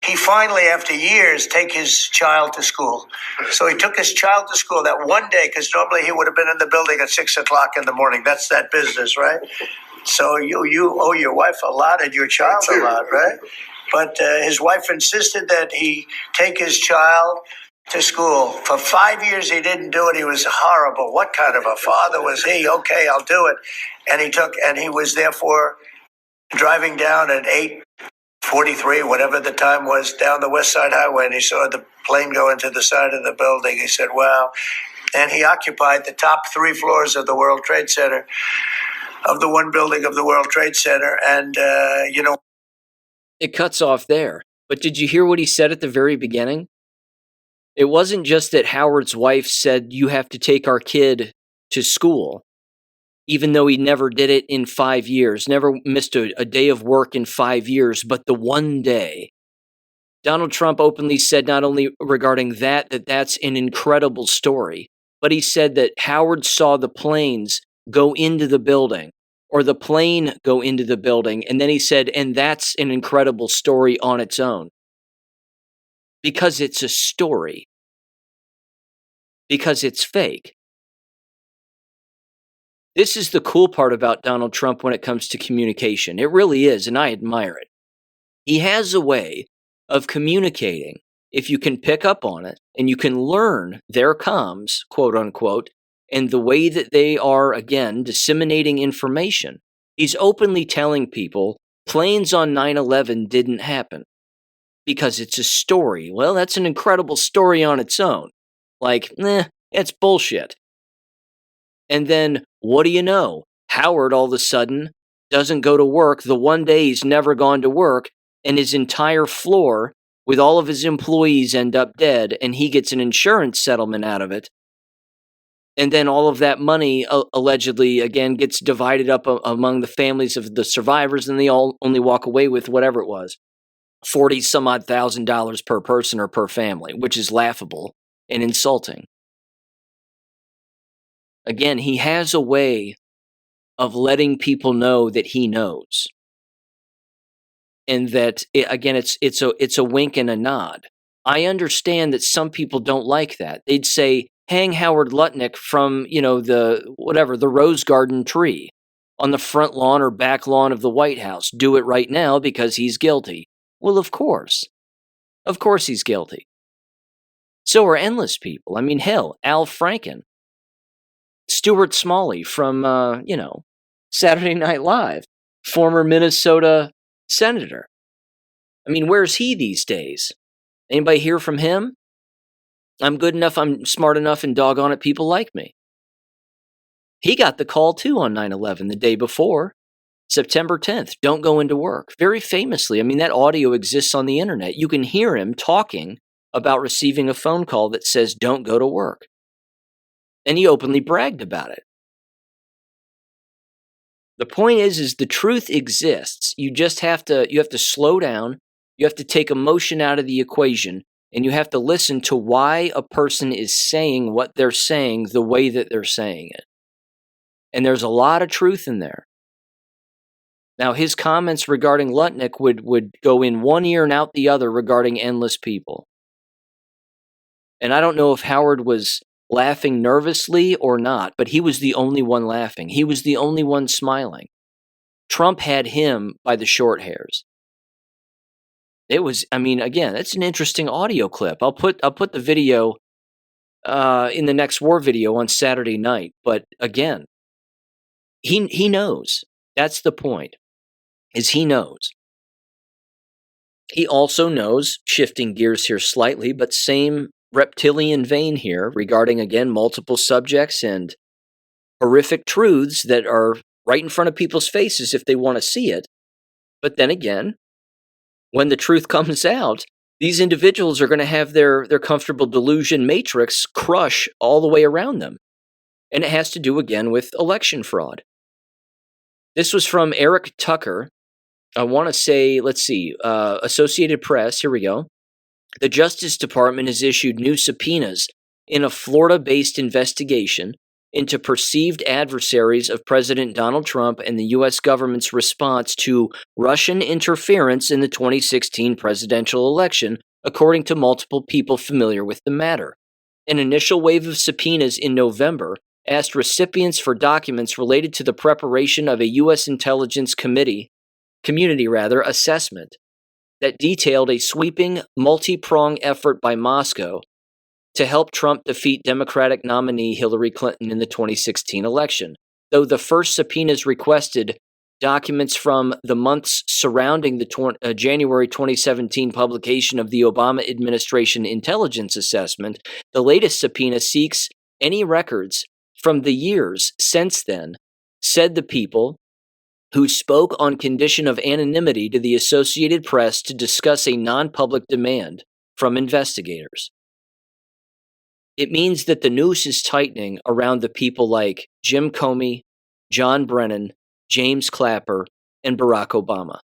he finally, after years, take his child to school. So he took his child to school that one day, because normally he would have been in the building at 6 o'clock in the morning. That's that business, right? So you owe your wife a lot and your child a lot, right? But his wife insisted that he take his child to school. For 5 years, he didn't do it. He was horrible. What kind of a father was he? Okay, I'll do it. And he was therefore driving down at 8:43, whatever the time was, down the West Side Highway, and he saw the plane go into the side of the building. He said, wow. And he occupied the top 3 floors of the World Trade Center, of the one building of the World Trade Center. And, It cuts off there. But did you hear what he said at the very beginning? It wasn't just that Howard's wife said, you have to take our kid to school. even though he never did it in 5 years, never missed a day of work in 5 years, but the one day. Donald Trump openly said not only regarding that's an incredible story, but he said that Howard saw the planes go into the building, or the plane go into the building, and then he said, and that's an incredible story on its own. Because it's a story. Because it's fake. This is the cool part about Donald Trump when it comes to communication. It really is, and I admire it. He has a way of communicating, if you can pick up on it, and you can learn their comms, quote unquote, and the way that they are, again, disseminating information. He's openly telling people planes on 9/11 didn't happen because it's a story. Well, that's an incredible story on its own. Like, it's bullshit. And then, what do you know? Howard all of a sudden doesn't go to work the one day he's never gone to work, and his entire floor with all of his employees end up dead, and he gets an insurance settlement out of it. And then all of that money allegedly, again, gets divided up among the families of the survivors, and they all only walk away with whatever it was, $40,000 per person or per family, which is laughable and insulting. Again, he has a way of letting people know that he knows. And that, it's a wink and a nod. I understand that some people don't like that. They'd say, hang Howard Lutnick from, the Rose Garden tree on the front lawn or back lawn of the White House. Do it right now because he's guilty. Well, of course. Of course he's guilty. So are endless people. I mean, hell, Al Franken. Stuart Smalley from, Saturday Night Live. Former Minnesota senator. I mean, where's he these days? Anybody hear from him? I'm good enough, I'm smart enough, and doggone it, people like me. He got the call too on 9/11 the day before, September 10th. Don't go into work. Very famously, I mean, that audio exists on the internet. You can hear him talking about receiving a phone call that says, don't go to work. And he openly bragged about it. The point is the truth exists. You just have to slow down. You have to take emotion out of the equation, and you have to listen to why a person is saying what they're saying the way that they're saying it. And there's a lot of truth in there. Now, his comments regarding Lutnick would go in one ear and out the other regarding endless people. And I don't know if Howard was laughing nervously or not, but he was the only one laughing. He was the only one smiling. Trump had him by the short hairs. It was, again, that's an interesting audio clip. I'll put the video in the next war video on Saturday night. But again, he knows. That's the point, is he knows. He also knows, shifting gears here slightly, but same reptilian vein here regarding, again, multiple subjects and horrific truths that are right in front of people's faces if they want to see it. But then again, when the truth comes out, these individuals are going to have their comfortable delusion matrix crush all the way around them. And it has to do, again, with election fraud. This was from Eric Tucker. I want to say, Associated Press. Here we go. The Justice Department has issued new subpoenas in a Florida-based investigation into perceived adversaries of President Donald Trump and the U.S. government's response to Russian interference in the 2016 presidential election, according to multiple people familiar with the matter. An initial wave of subpoenas in November asked recipients for documents related to the preparation of a U.S. intelligence community assessment that detailed a sweeping, multi-pronged effort by Moscow to help Trump defeat Democratic nominee Hillary Clinton in the 2016 election. Though the first subpoenas requested documents from the months surrounding the January 2017 publication of the Obama administration intelligence assessment, the latest subpoena seeks any records from the years since then, said the people who spoke on condition of anonymity to the Associated Press to discuss a non-public demand from investigators. It means that the noose is tightening around the people like Jim Comey, John Brennan, James Clapper, and Barack Obama.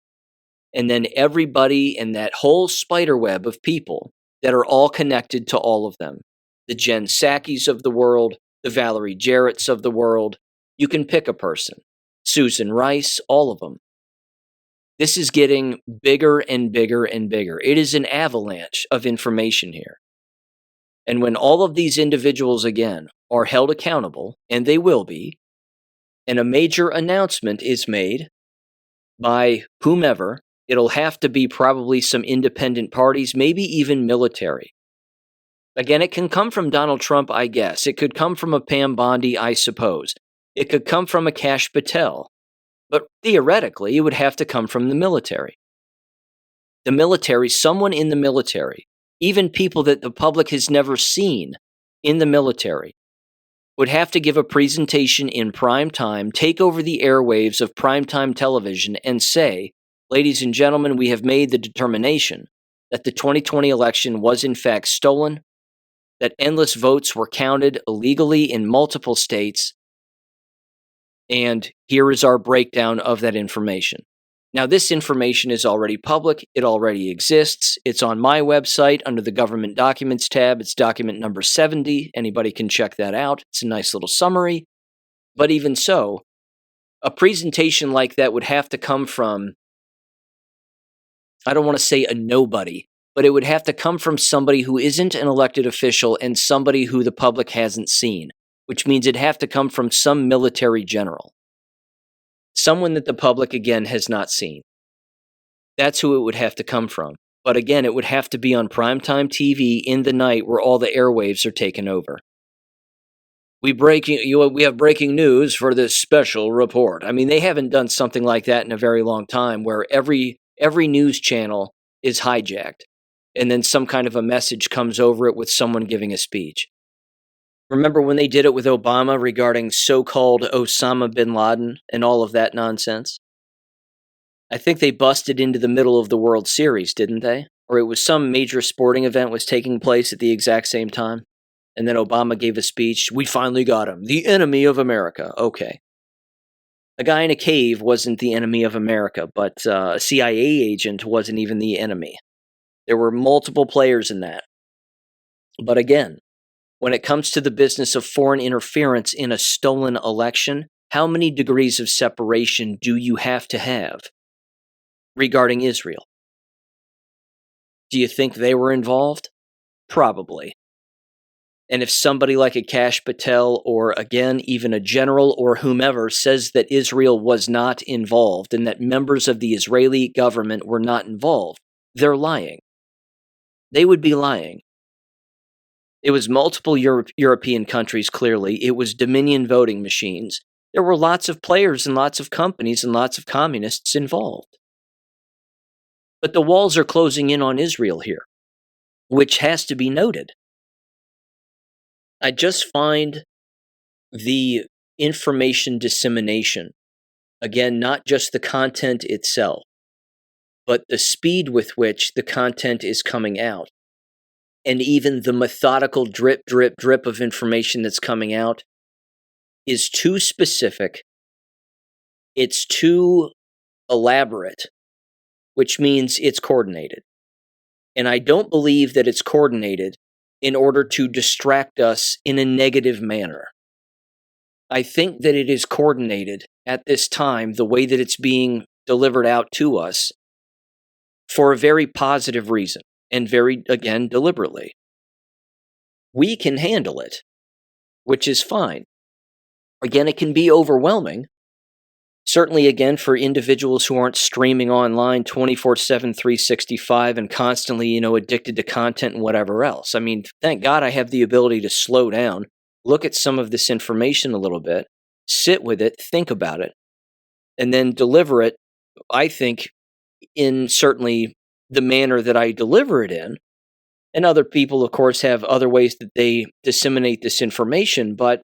And then everybody in that whole spider web of people that are all connected to all of them. The Jen Psaki's of the world, the Valerie Jarrett's of the world. You can pick a person. Susan Rice, all of them. This is getting bigger and bigger and bigger. It is an avalanche of information here. And when all of these individuals, again, are held accountable, and they will be, and a major announcement is made by whomever, it'll have to be probably some independent parties, maybe even military. Again, it can come from Donald Trump, I guess. It could come from a Pam Bondi, I suppose. It could come from a Kash Patel. But theoretically, it would have to come from the military. The military, someone in the military, even people that the public has never seen in the military, would have to give a presentation in prime time, take over the airwaves of primetime television, and say, ladies and gentlemen, we have made the determination that the 2020 election was in fact stolen, that endless votes were counted illegally in multiple states, and here is our breakdown of that information. Now, this information is already public. It already exists. It's on my website under the Government Documents tab. It's document number 70. Anybody can check that out. It's a nice little summary. But even so, a presentation like that would have to come from, I don't want to say a nobody, but it would have to come from somebody who isn't an elected official and somebody who the public hasn't seen, which means it'd have to come from some military general. Someone that the public, again, has not seen. That's who it would have to come from. But again, it would have to be on primetime TV in the night where all the airwaves are taken over. We have breaking news for this special report. I mean, they haven't done something like that in a very long time, where every news channel is hijacked, and then some kind of a message comes over it with someone giving a speech. Remember when they did it with Obama regarding so-called Osama bin Laden and all of that nonsense? I think they busted into the middle of the World Series, didn't they? Or it was some major sporting event was taking place at the exact same time. And then Obama gave a speech. We finally got him. The enemy of America. Okay. A guy in a cave wasn't the enemy of America, but a CIA agent wasn't even the enemy. There were multiple players in that. But again, when it comes to the business of foreign interference in a stolen election, how many degrees of separation do you have to have regarding Israel? Do you think they were involved? Probably. And if somebody like a Kash Patel or, again, even a general or whomever says that Israel was not involved and that members of the Israeli government were not involved, they're lying. They would be lying. It was multiple European countries, clearly. It was Dominion voting machines. There were lots of players and lots of companies and lots of communists involved. But the walls are closing in on Israel here, which has to be noted. I just find the information dissemination, again, not just the content itself, but the speed with which the content is coming out, and even the methodical drip, drip, drip of information that's coming out is too specific. It's too elaborate, which means it's coordinated. And I don't believe that it's coordinated in order to distract us in a negative manner. I think that it is coordinated at this time, the way that it's being delivered out to us, for a very positive reason. And very, again, deliberately. We can handle it, which is fine. Again, it can be overwhelming. Certainly, again, for individuals who aren't streaming online 24/7, 365, and constantly, addicted to content and whatever else. I mean, thank God I have the ability to slow down, look at some of this information a little bit, sit with it, think about it, and then deliver it, I think, in certainly the manner that I deliver it in. And other people, of course, have other ways that they disseminate this information, but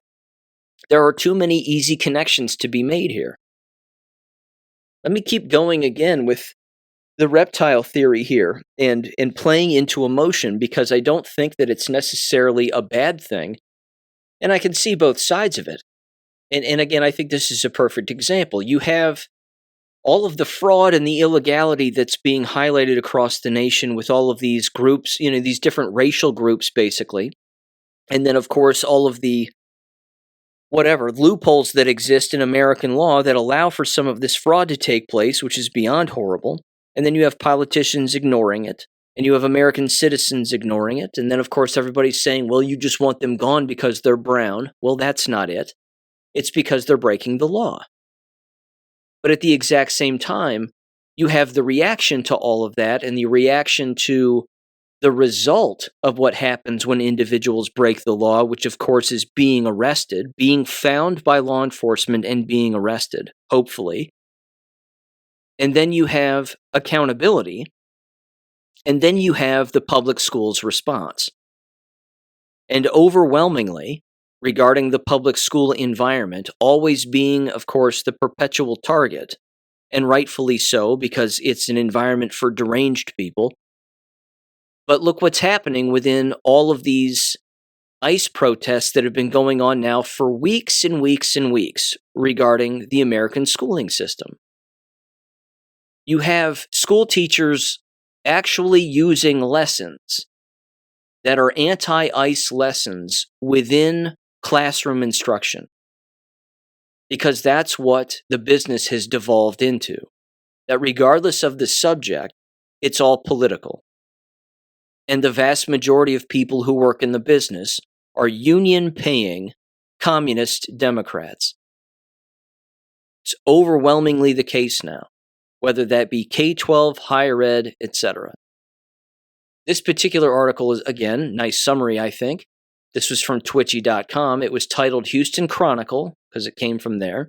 there are too many easy connections to be made here. Let me keep going again with the reptile theory here and playing into emotion, because I don't think that it's necessarily a bad thing, and I can see both sides of it. And again, I think this is a perfect example. You have all of the fraud and the illegality that's being highlighted across the nation with all of these groups, these different racial groups, basically. And then, of course, all of the loopholes that exist in American law that allow for some of this fraud to take place, which is beyond horrible. And then you have politicians ignoring it, and you have American citizens ignoring it. And then, of course, everybody's saying, well, you just want them gone because they're brown. Well, that's not it. It's because they're breaking the law. But at the exact same time, you have the reaction to all of that and the reaction to the result of what happens when individuals break the law, which of course is being arrested, being found by law enforcement and being arrested, hopefully. And then you have accountability. And then you have the public schools response. And overwhelmingly, regarding the public school environment, always being, of course, the perpetual target, and rightfully so, because it's an environment for deranged people. But look what's happening within all of these ICE protests that have been going on now for weeks and weeks and weeks regarding the American schooling system. You have school teachers actually using lessons that are anti-ICE lessons within classroom instruction, because that's what the business has devolved into, that regardless of the subject, it's all political. And the vast majority of people who work in the business are union-paying communist Democrats. It's overwhelmingly the case now, whether that be K-12, higher ed, etc. This particular article is, again, nice summary, I think. This was from twitchy.com. It was titled Houston Chronicle, because it came from there.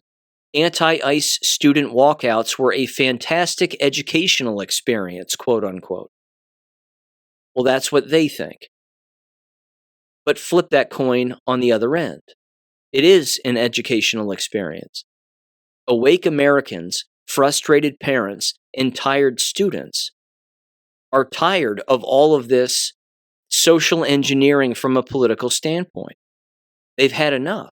Anti-ICE student walkouts were a fantastic educational experience, quote unquote. Well, that's what they think. But flip that coin on the other end. It is an educational experience. Awake Americans, frustrated parents, and tired students are tired of all of this social engineering from a political standpoint. They've had enough.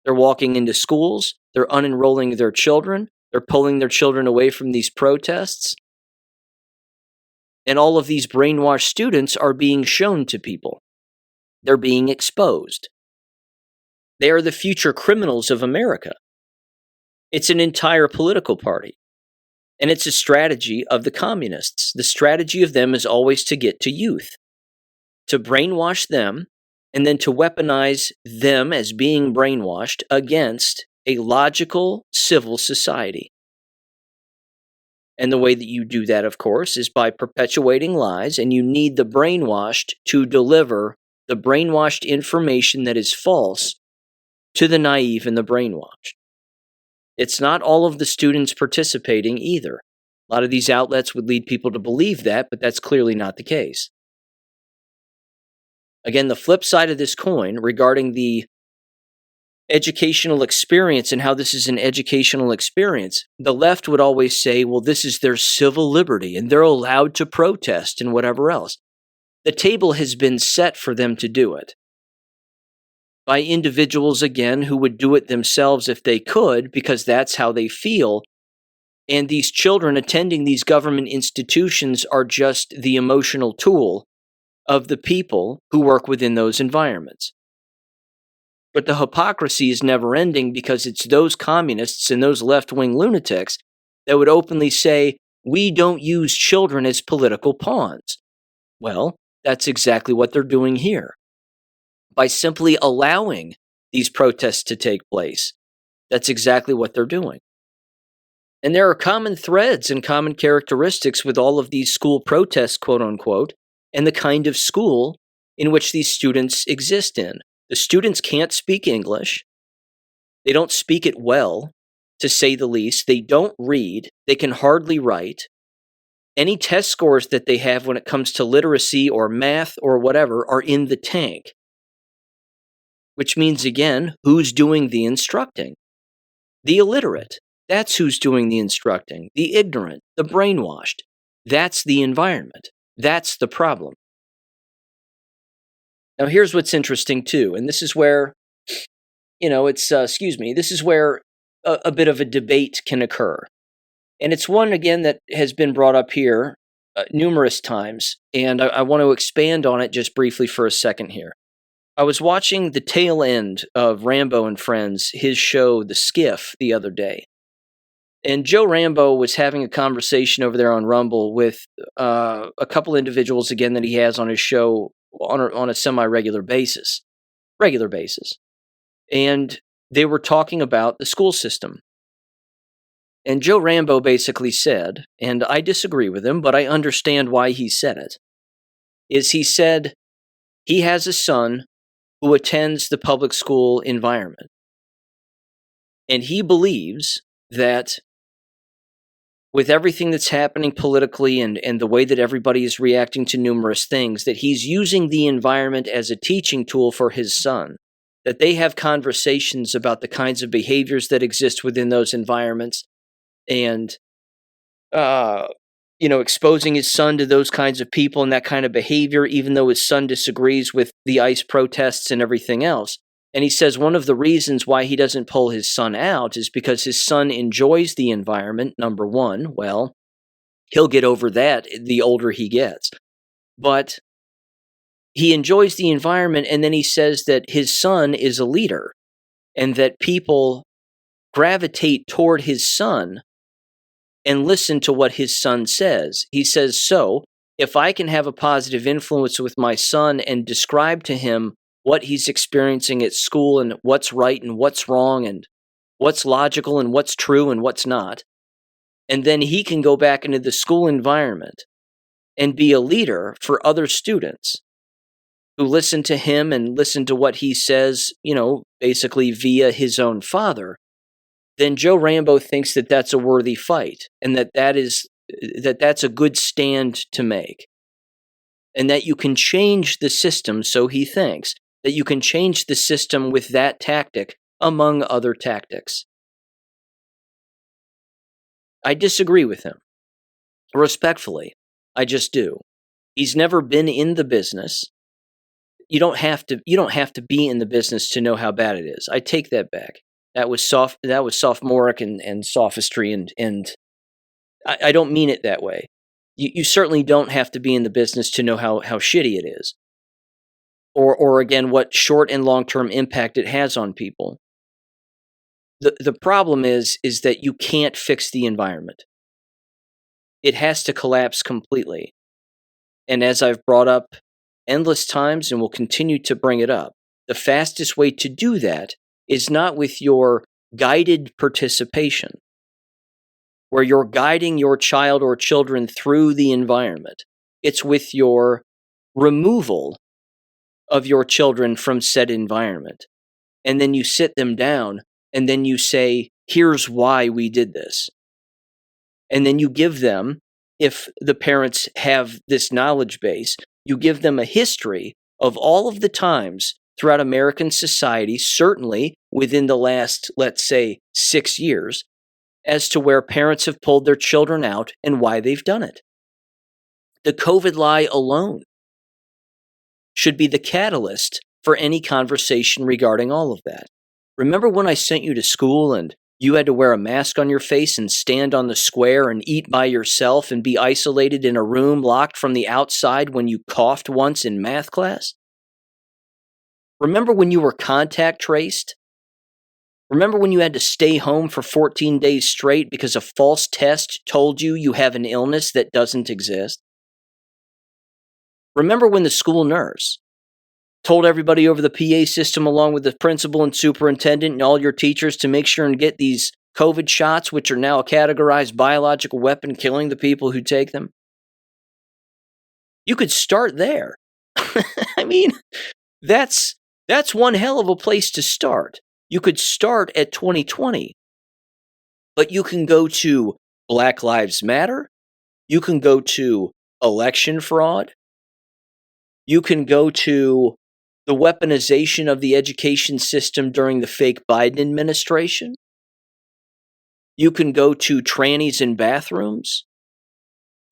They're walking into schools, they're unenrolling their children, they're pulling their children away from these protests, and all of these brainwashed students are being shown to people. They're being exposed. They are the future criminals of America. It's an entire political party. And it's a strategy of the communists. The strategy of them is always to get to youth, to brainwash them, and then to weaponize them as being brainwashed against a logical civil society. And the way that you do that, of course, is by perpetuating lies, and you need the brainwashed to deliver the brainwashed information that is false to the naive and the brainwashed. It's not all of the students participating either. A lot of these outlets would lead people to believe that, but that's clearly not the case. Again, the flip side of this coin regarding the educational experience and how this is an educational experience, the left would always say, well, this is their civil liberty and they're allowed to protest and whatever else. The table has been set for them to do it by individuals, again, who would do it themselves if they could, because that's how they feel. And these children attending these government institutions are just the emotional tool of the people who work within those environments. But the hypocrisy is never ending, because it's those communists and those left-wing lunatics that would openly say, we don't use children as political pawns. Well, that's exactly what they're doing here. By simply allowing these protests to take place, that's exactly what they're doing. And there are common threads and common characteristics with all of these school protests, quote unquote, and the kind of school in which these students exist in. The students can't speak English. They don't speak it well, to say the least. They don't read. They can hardly write. Any test scores that they have when it comes to literacy or math or whatever are in the tank. Which means, again, who's doing the instructing? The illiterate. That's who's doing the instructing. The ignorant, the brainwashed. That's the environment. That's the problem. Now, here's what's interesting, too, and this is where this is where a bit of a debate can occur. And it's one, again, that has been brought up here numerous times, and I want to expand on it just briefly for a second here. I was watching the tail end of Rambo and Friends, his show, The Skiff, the other day. And Joe Rambo was having a conversation over there on Rumble with a couple individuals, again, that he has on his show on a semi-regular basis. And they were talking about the school system. And Joe Rambo basically said, and I disagree with him, but I understand why he said it, is he said he has a son who attends the public school environment. And he believes that with everything that's happening politically and the way that everybody is reacting to numerous things, that he's using the environment as a teaching tool for his son, that they have conversations about the kinds of behaviors that exist within those environments and, exposing his son to those kinds of people and that kind of behavior, even though his son disagrees with the ICE protests and everything else. And he says one of the reasons why he doesn't pull his son out is because his son enjoys the environment, number one. Well, he'll get over that the older he gets. But he enjoys the environment, and then he says that his son is a leader and that people gravitate toward his son and listen to what his son says. He says, so if I can have a positive influence with my son and describe to him what he's experiencing at school and what's right and what's wrong and what's logical and what's true and what's not, and then he can go back into the school environment and be a leader for other students who listen to him and listen to what he says, basically via his own father, then Joe Rambo thinks that that's a worthy fight and that's a good stand to make. And that you can change the system, so he thinks, that you can change the system with that tactic, among other tactics. I disagree with him. Respectfully, I just do. He's never been in the business. You don't have to be in the business to know how bad it is. I take that back. That was sophomoric and sophistry, and I don't mean it that way. You certainly don't have to be in the business to know how shitty it is. Or again, what short and long-term impact it has on people. The problem is that you can't fix the environment. It has to collapse completely. And as I've brought up endless times and will continue to bring it up, the fastest way to do that is not with your guided participation, where you're guiding your child or children through the environment. It's with your removal of your children from said environment. And then you sit them down and then you say, here's why we did this. And then you give them, if the parents have this knowledge base, you give them a history of all of the times throughout American society, certainly within the last, let's say, 6 years, as to where parents have pulled their children out and why they've done it. The COVID lie alone should be the catalyst for any conversation regarding all of that. Remember when I sent you to school and you had to wear a mask on your face and stand on the square and eat by yourself and be isolated in a room locked from the outside when you coughed once in math class? Remember when you were contact traced? Remember when you had to stay home for 14 days straight because a false test told you have an illness that doesn't exist? Remember when the school nurse told everybody over the PA system along with the principal and superintendent and all your teachers to make sure and get these COVID shots, which are now a categorized biological weapon killing the people who take them? You could start there. I mean, that's one hell of a place to start. You could start at 2020, but you can go to Black Lives Matter. You can go to election fraud. You can go to the weaponization of the education system during the fake Biden administration. You can go to trannies in bathrooms,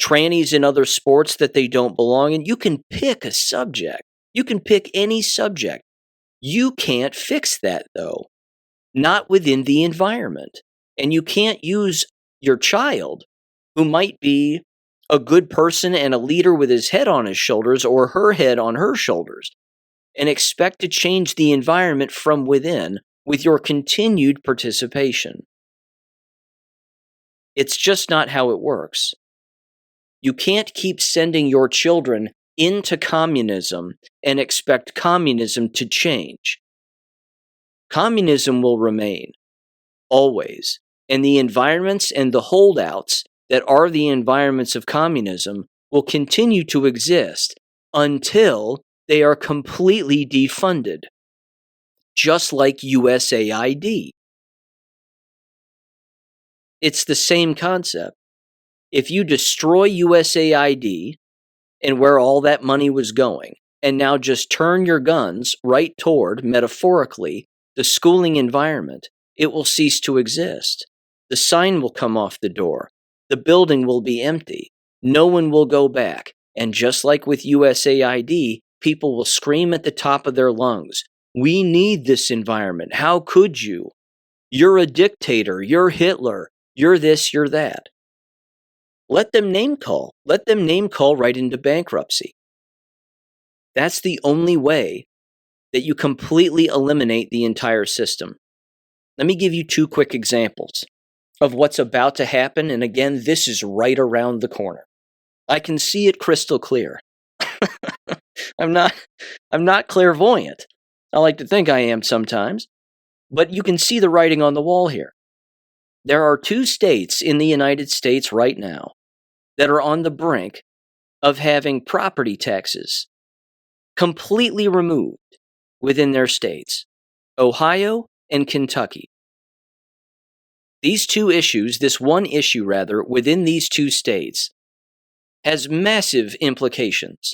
trannies in other sports that they don't belong in. You can pick a subject. You can pick any subject. You can't fix that, though. not within the environment. And you can't use your child, who might be a good person and a leader with his head on his shoulders or her head on her shoulders, and expect to change the environment from within with your continued participation. It's just not how it works. You can't keep sending your children into communism and expect communism to change. Communism will remain, always, and the environments and the holdouts that are the environments of communism will continue to exist until they are completely defunded, just like USAID. It's the same concept. If you destroy USAID and where all that money was going, and now just turn your guns right toward, metaphorically, the schooling environment, it will cease to exist. The sign will come off the door. The building will be empty. No one will go back. And just like with USAID, people will scream at the top of their lungs, "We need this environment. How could you? You're a dictator. You're Hitler. You're this, you're that." Let them name call. Let them name call right into bankruptcy. That's the only way that you completely eliminate the entire system. Let me give you two quick examples of what's about to happen. And again, this is right around the corner. I can see it crystal clear. I'm not clairvoyant. I like to think I am sometimes, but you can see the writing on the wall here. There are 2 states in the United States right now that are on the brink of having property taxes completely removed within their states: Ohio and Kentucky. These two issues, this one issue rather, within these 2 states, has massive implications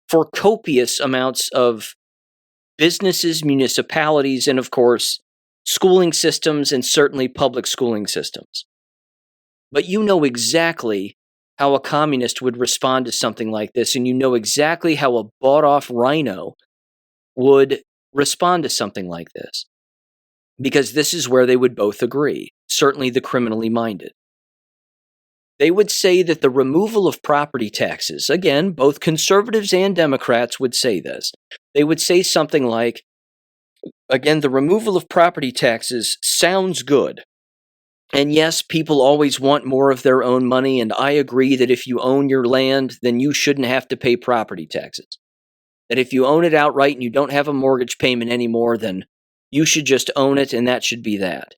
for copious amounts of businesses, municipalities, and of course, schooling systems and certainly public schooling systems. But you know exactly how a communist would respond to something like this, and you know exactly how a bought-off rhino would respond to something like this. Because this is where they would both agree, certainly the criminally minded. They would say that the removal of property taxes, again, both conservatives and Democrats would say this. They would say something like, again, the removal of property taxes sounds good. And yes, people always want more of their own money, and I agree that if you own your land, then you shouldn't have to pay property taxes. That if you own it outright and you don't have a mortgage payment anymore, then you should just own it, and that should be that.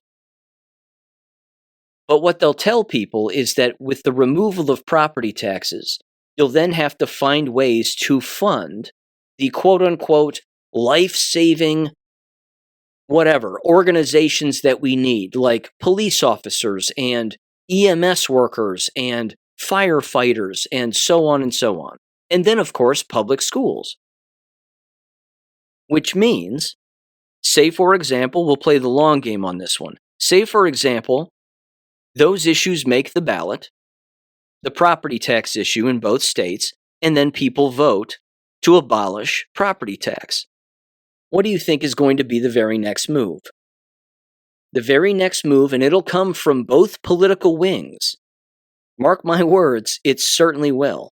But what they'll tell people is that with the removal of property taxes, you'll then have to find ways to fund the quote-unquote life-saving whatever organizations that we need, like police officers and EMS workers and firefighters and so on and so on. And then, of course, public schools. Which means, say for example, we'll play the long game on this one. Say for example, those issues make the ballot, the property tax issue in both states, and then people vote to abolish property tax. What do you think is going to be the very next move? The very next move, and it'll come from both political wings. Mark my words, it certainly will.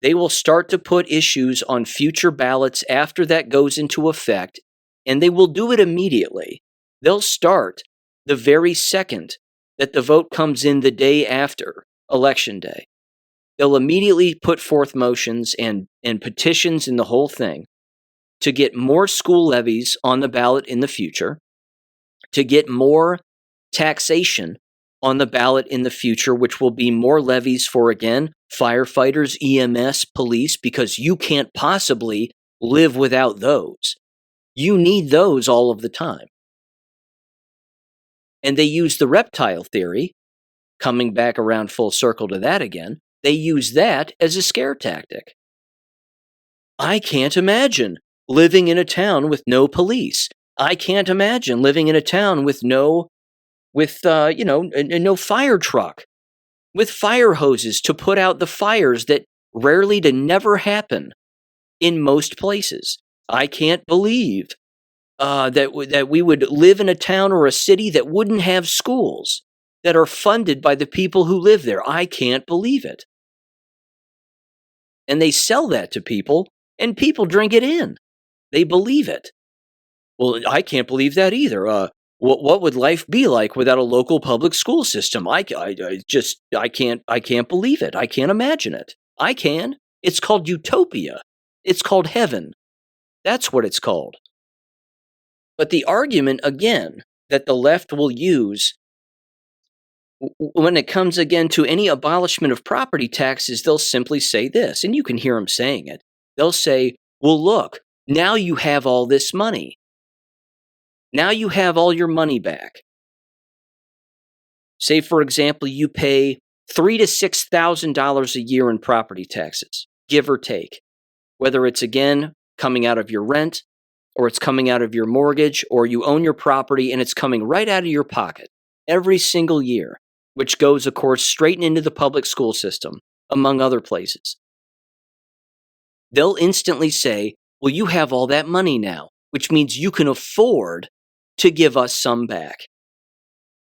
They will start to put issues on future ballots after that goes into effect, and they will do it immediately. They'll start the very second that the vote comes in the day after Election Day. They'll immediately put forth motions and petitions and the whole thing to get more school levies on the ballot in the future, to get more taxation on the ballot in the future, which will be more levies for, again, firefighters, EMS, police, because you can't possibly live without those. You need those all of the time. And they use the reptile theory, coming back around full circle to that again, they use that as a scare tactic. I can't imagine living in a town with no police. I can't imagine living in a town with no fire truck, with fire hoses to put out the fires that rarely to never happen in most places. I can't believe that we would live in a town or a city that wouldn't have schools that are funded by the people who live there. I can't believe it. And they sell that to people, and people drink it in. They believe it. Well, I can't believe that either. What would life be like without a local public school system? I can't believe it. I can't imagine it. I can. It's called utopia. It's called heaven. That's what it's called. But the argument, again, that the left will use when it comes again to any abolishment of property taxes, they'll simply say this, and you can hear them saying it. They'll say, well, look, now you have all this money. Now you have all your money back. Say, for example, you pay $3,000 to $6,000 a year in property taxes, give or take. Whether it's, again, coming out of your rent, or it's coming out of your mortgage, or you own your property and it's coming right out of your pocket every single year, which goes, of course, straight into the public school system, among other places. They'll instantly say, well, you have all that money now, which means you can afford to give us some back.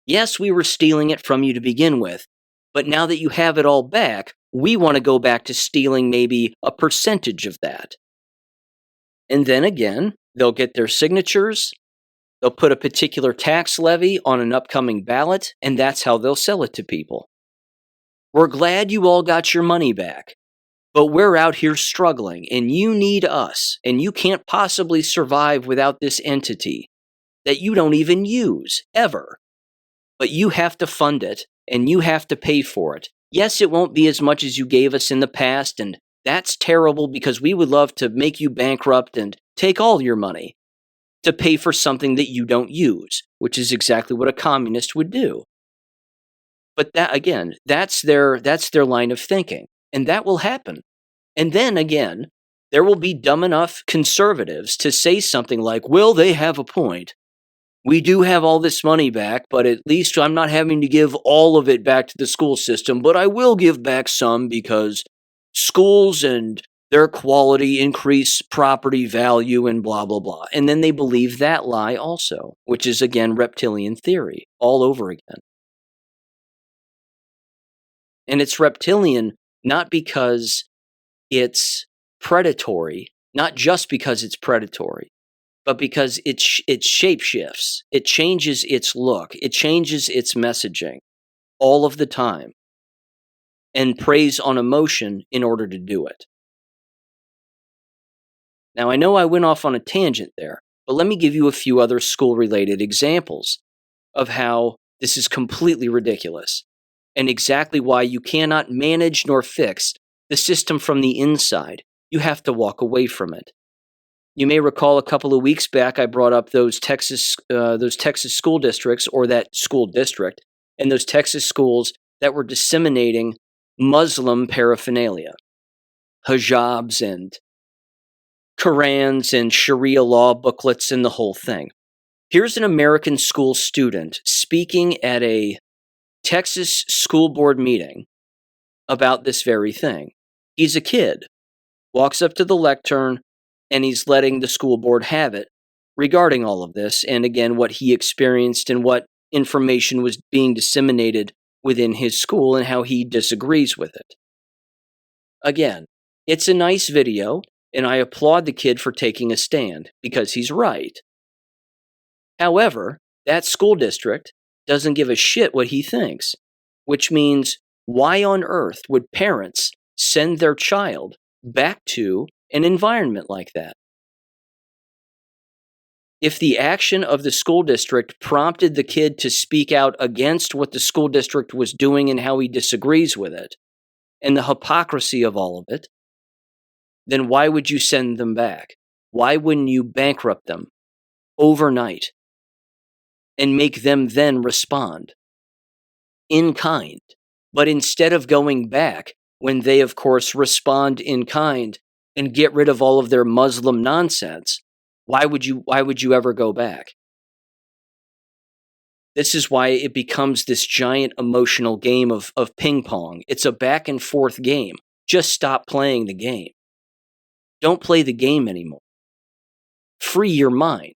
Yes, we were stealing it from you to begin with, but now that you have it all back, we want to go back to stealing maybe a percentage of that. And then again, they'll get their signatures, they'll put a particular tax levy on an upcoming ballot, and that's how they'll sell it to people. We're glad you all got your money back, but we're out here struggling, and you need us, and you can't possibly survive without this entity that you don't even use, ever. But you have to fund it, and you have to pay for it. Yes, it won't be as much as you gave us in the past, and that's terrible because we would love to make you bankrupt and take all your money to pay for something that you don't use, which is exactly what a communist would do. But that, again, that's their line of thinking, and that will happen. And then again, there will be dumb enough conservatives to say something like, well, they have a point. We do have all this money back, but at least I'm not having to give all of it back to the school system, but I will give back some because schools and their quality increase property value and blah, blah, blah. And then they believe that lie also, which is, again, reptilian theory all over again. And it's reptilian not because it's predatory, not just because it's predatory, but because it shapeshifts, it changes its look, it changes its messaging all of the time, and preys on emotion in order to do it. Now, I know I went off on a tangent there, but let me give you a few other school-related examples of how this is completely ridiculous, and exactly why you cannot manage nor fix the system from the inside. You have to walk away from it. You may recall a couple of weeks back I brought up those Texas school districts, or that school district, and those Texas schools that were disseminating Muslim paraphernalia, hijabs and Qurans and Sharia law booklets and the whole thing. Here's an American school student speaking at a Texas school board meeting about this very thing. He's a kid, walks up to the lectern, and he's letting the school board have it regarding all of this, and again, what he experienced and what information was being disseminated within his school and how he disagrees with it. Again, it's a nice video, and I applaud the kid for taking a stand, because he's right. However, that school district doesn't give a shit what he thinks, which means why on earth would parents send their child back to an environment like that? If the action of the school district prompted the kid to speak out against what the school district was doing and how he disagrees with it, and the hypocrisy of all of it, then why would you send them back? Why wouldn't you bankrupt them overnight and make them then respond in kind? But instead of going back, when they, of course, respond in kind and get rid of all of their Muslim nonsense, why would you ever go back? This is why it becomes this giant emotional game of ping pong. It's a back and forth game. Just stop playing the game. Don't play the game anymore. Free your mind.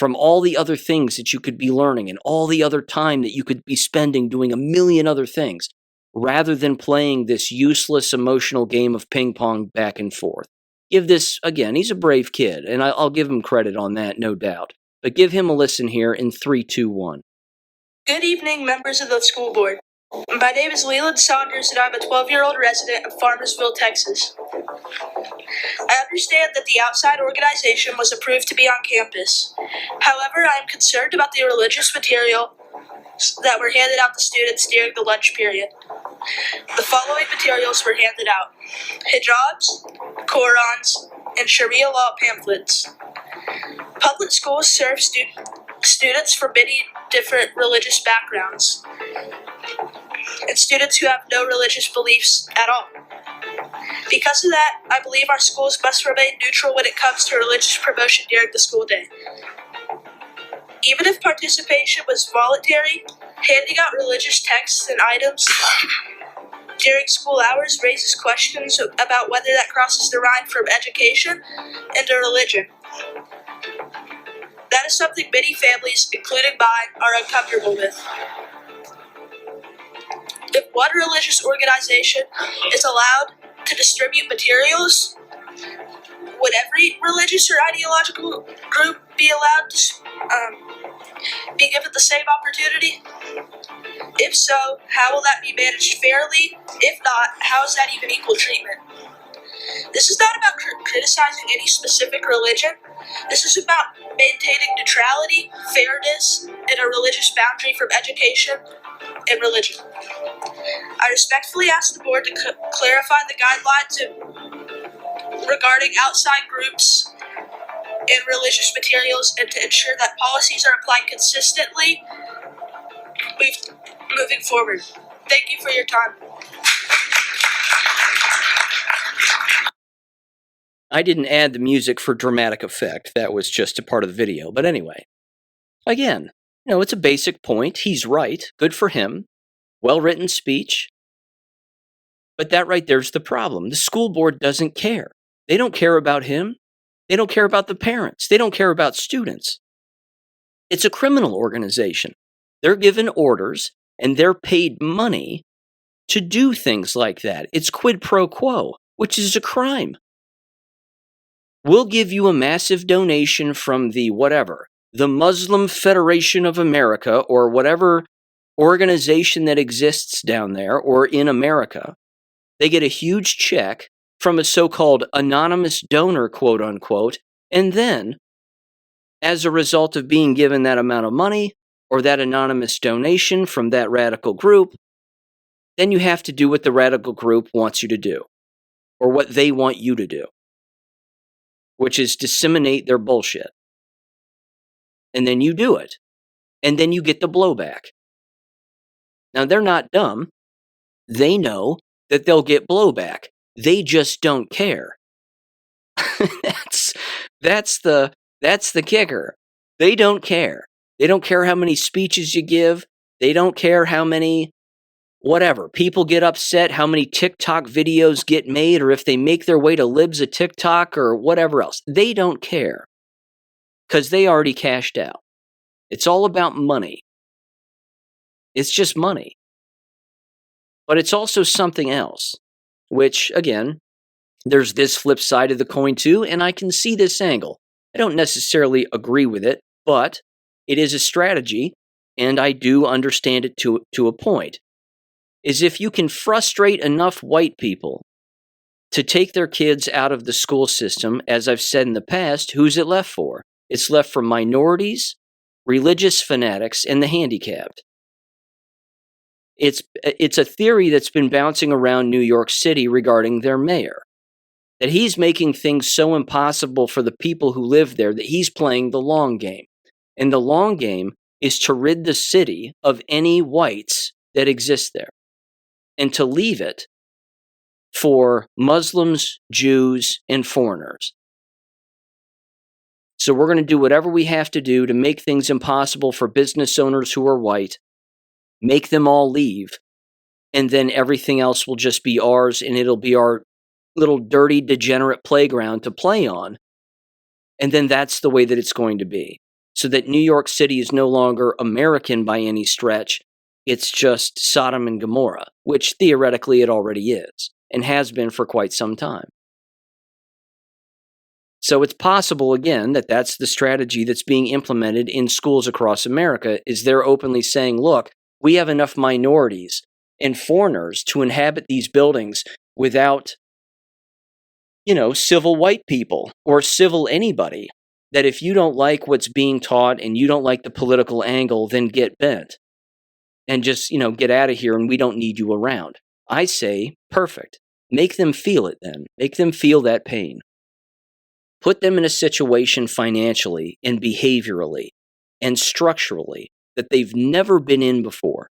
from all the other things that you could be learning and all the other time that you could be spending doing a million other things, rather than playing this useless emotional game of ping pong back and forth. Give this, again, he's a brave kid, and I'll give him credit on that, no doubt. But give him a listen here in 3, 2, 1. Good evening, members of the school board. My name is Leland Saunders, and I'm a 12-year-old resident of Farmersville, Texas. I understand that the outside organization was approved to be on campus. However, I am concerned about the religious material that were handed out to students during the lunch period. The following materials were handed out: hijabs, Qurans, and Sharia law pamphlets. Public schools serve students from many different religious backgrounds, and students who have no religious beliefs at all. Because of that, I believe our schools must remain neutral when it comes to religious promotion during the school day. Even if participation was voluntary, handing out religious texts and items during school hours raises questions about whether that crosses the line from education into religion. That is something many families, including mine, are uncomfortable with. If one religious organization is allowed to distribute materials, would every religious or ideological group be allowed to be given the same opportunity? If so, how will that be managed fairly? If not, how is that even equal treatment? This is not about criticizing any specific religion. This is about maintaining neutrality, fairness, and a religious boundary from education and religion. I respectfully ask the board to clarify the guidelines regarding outside groups and religious materials, and to ensure that policies are applied consistently moving forward. Thank you for your time. I didn't add the music for dramatic effect. That was just a part of the video. But anyway, again, it's a basic point. He's right. Good for him. Well-written speech. But that right there's the problem. The school board doesn't care. They don't care about him. They don't care about the parents. They don't care about students. It's a criminal organization. They're given orders, and they're paid money to do things like that. It's quid pro quo, which is a crime. We'll give you a massive donation from the Muslim Federation of America, or whatever organization that exists down there or in America. They get a huge check from a so-called anonymous donor, quote unquote, and then, as a result of being given that amount of money or that anonymous donation from that radical group, then you have to do what the radical group wants you to do, or what they want you to do, which is disseminate their bullshit. And then you do it. And then you get the blowback. Now, they're not dumb. They know that they'll get blowback. They just don't care. That's the kicker. They don't care. They don't care how many speeches you give. They don't care how many people get upset, how many TikTok videos get made, or if they make their way to libs of TikTok or whatever else. They don't care because they already cashed out. It's all about money. It's just money. But it's also something else, which, again, there's this flip side of the coin too, and I can see this angle. I don't necessarily agree with it, but it is a strategy, and I do understand it to a point. Is if you can frustrate enough white people to take their kids out of the school system, as I've said in the past, who's it left for? It's left for minorities, religious fanatics, and the handicapped. It's a theory that's been bouncing around New York City regarding their mayor, that he's making things so impossible for the people who live there that he's playing the long game. And the long game is to rid the city of any whites that exist there, and to leave it for Muslims, Jews, and foreigners. So we're going to do whatever we have to do to make things impossible for business owners who are white, make them all leave, and then everything else will just be ours, and it'll be our little dirty, degenerate playground to play on. And then that's the way that it's going to be. so that New York City is no longer American by any stretch. It's just Sodom and Gomorrah, which theoretically it already is and has been for quite some time. So it's possible, again, that that's the strategy that's being implemented in schools across America, is they're openly saying, look, we have enough minorities and foreigners to inhabit these buildings without, civil white people or civil anybody, that if you don't like what's being taught and you don't like the political angle, then get bent and just, get out of here and we don't need you around. I say, perfect. Make them feel it then. Make them feel that pain. Put them in a situation financially and behaviorally and structurally that they've never been in before.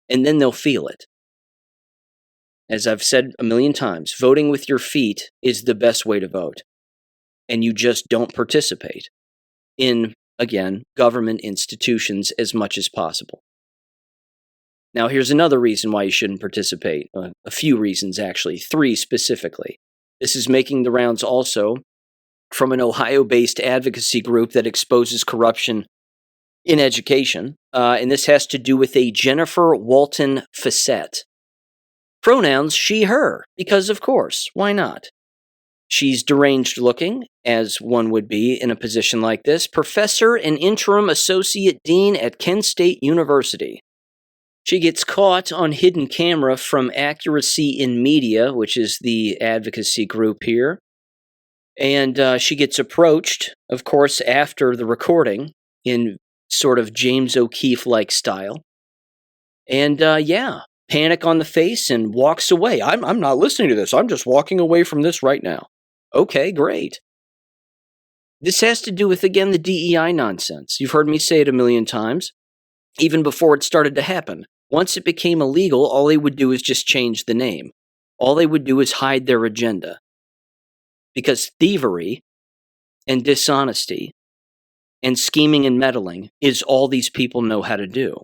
And then they'll feel it. As I've said a million times, voting with your feet is the best way to vote. And you just don't participate in, again, government institutions as much as possible. Now, here's another reason why you shouldn't participate. A few reasons, actually. 3 specifically. This is making the rounds also from an Ohio-based advocacy group that exposes corruption in education. And this has to do with a Jennifer Walton Facette. Pronouns she, her, because of course, why not? She's deranged looking, as one would be in a position like this, professor and interim associate dean at Kent State University. She gets caught on hidden camera from Accuracy in Media, which is the advocacy group here. And she gets approached, of course, after the recording in sort of James O'Keefe-like style. And panic on the face and walks away. I'm not listening to this. I'm just walking away from this right now. Okay, great. This has to do with, again, the DEI nonsense. You've heard me say it a million times, even before it started to happen. Once it became illegal, all they would do is just change the name. All they would do is hide their agenda. Because thievery and dishonesty and scheming and meddling is all these people know how to do.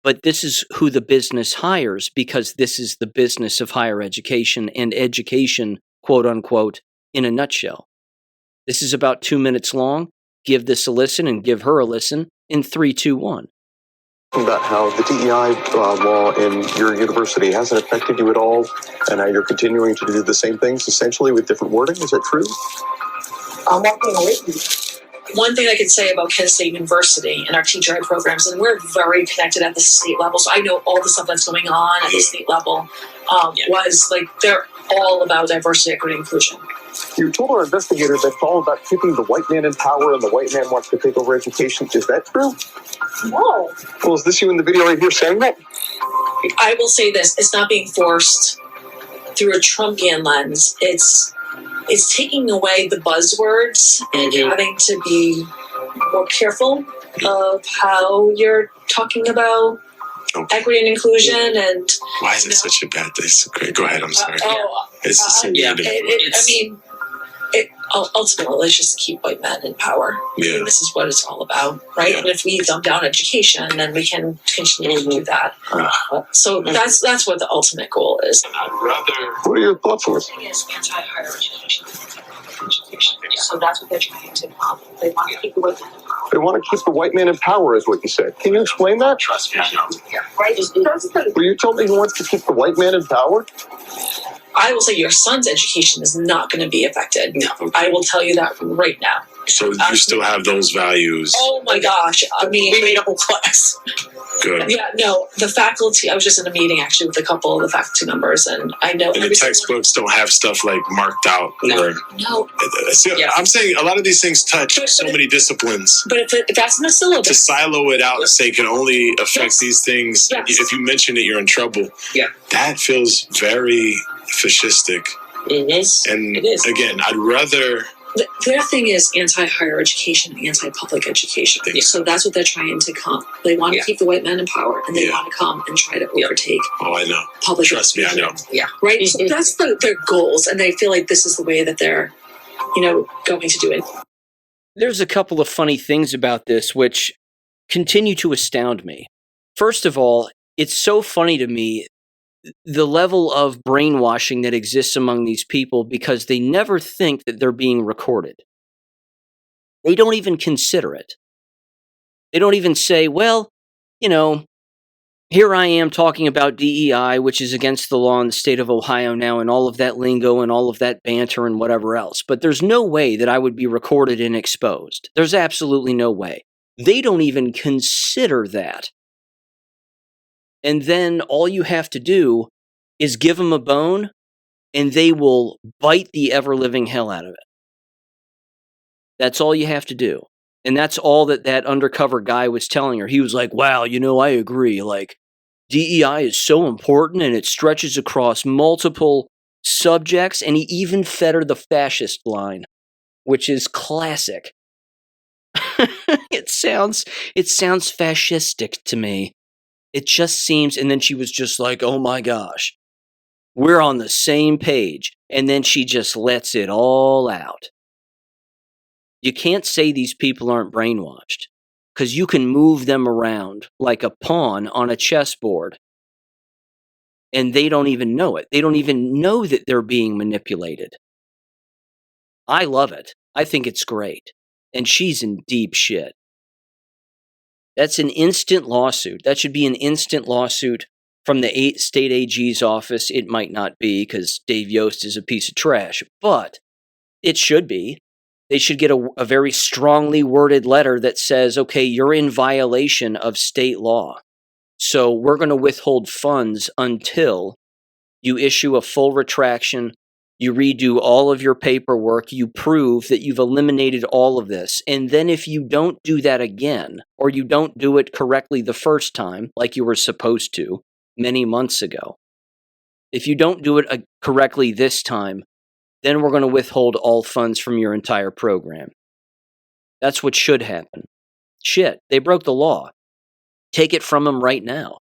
But this is who the business hires, because this is the business of higher education and education, quote unquote, in a nutshell. This is about 2 minutes long. Give this a listen and give her a listen in 3, 2, 1. About how the DEI law in your university hasn't affected you at all, and now you're continuing to do the same things essentially with different wording. Is that true? I'm walking away from you. One thing I could say about Kent State University and our teacher ed programs, and we're very connected at the state level, so I know all the stuff that's going on at the state level, was like they're all about diversity, equity, inclusion. You told our investigator that it's all about keeping the white man in power and the white man wants to take over education. Is that true? No. Well, is this you in the video right here saying that? I will say this, it's not being forced through a Trumpian lens. It's taking away the buzzwords and having to be more careful of how you're talking about equity and inclusion. And why is it such a bad thing? Great. Go ahead. I'm sorry. It's just so weird. Ultimately, it's just to keep white men in power. Yeah. And this is what it's all about, right? Yeah. And if we dumb down education, then we can continue to do that. So that's what the ultimate goal is. What are your thoughts on this? It's anti-higher education. So that's what they're trying to accomplish. They want to keep the white man in power. They want to keep the white man in power, is what you said. Can you explain that? Trust me, I know. Yeah, right. Well, you told me he wants to keep the white man in power? I will say your son's education is not going to be affected. No. I will tell you that right now. So you still have those values? Oh my gosh. I mean, we made a whole class. Good. Yeah, no, the faculty, I was just in a meeting actually with a couple of the faculty members, and I know. And the textbooks don't have stuff like marked out. No. I'm saying a lot of these things touch so many disciplines. But if that's in the syllabus. To silo it out and say it can only affect these things, if you mention it, you're in trouble. Yeah. That feels very fascistic. It is. And it is. Again, I'd rather... Their thing is anti-higher education, anti-public education. So that's what they're trying to come. They want to keep the white men in power, and they want to come and try to overtake. Oh, I know. Public Trust education. me, I know. Yeah, right. So that's their goals, and they feel like this is the way that they're, going to do it. There's a couple of funny things about this which continue to astound me. First of all, it's so funny to me the level of brainwashing that exists among these people, because they never think that they're being recorded. They don't even consider it. They don't even say, well, here I am talking about DEI, which is against the law in the state of Ohio now, and all of that lingo and all of that banter and whatever else. But there's no way that I would be recorded and exposed. There's absolutely no way. They don't even consider that. And then all you have to do is give them a bone, and they will bite the ever-living hell out of it. That's all you have to do. And that's all that undercover guy was telling her. He was like, wow, I agree. Like, DEI is so important, and it stretches across multiple subjects, and he even fed her the fascist line, which is classic. It sounds fascistic to me. It just seems, and then she was just like, oh my gosh, we're on the same page. And then she just lets it all out. You can't say these people aren't brainwashed, because you can move them around like a pawn on a chessboard. And they don't even know it. They don't even know that they're being manipulated. I love it. I think it's great. And she's in deep shit. That's an instant lawsuit. That should be an instant lawsuit from the state AG's office. It might not be, because Dave Yost is a piece of trash, but it should be. They should get a very strongly worded letter that says, okay, you're in violation of state law. So we're going to withhold funds until you issue a full retraction, you redo all of your paperwork, you prove that you've eliminated all of this. And then if you don't do that again, or you don't do it correctly the first time, like you were supposed to many months ago, if you don't do it correctly this time, then we're going to withhold all funds from your entire program. That's what should happen. Shit, they broke the law. Take it from them right now,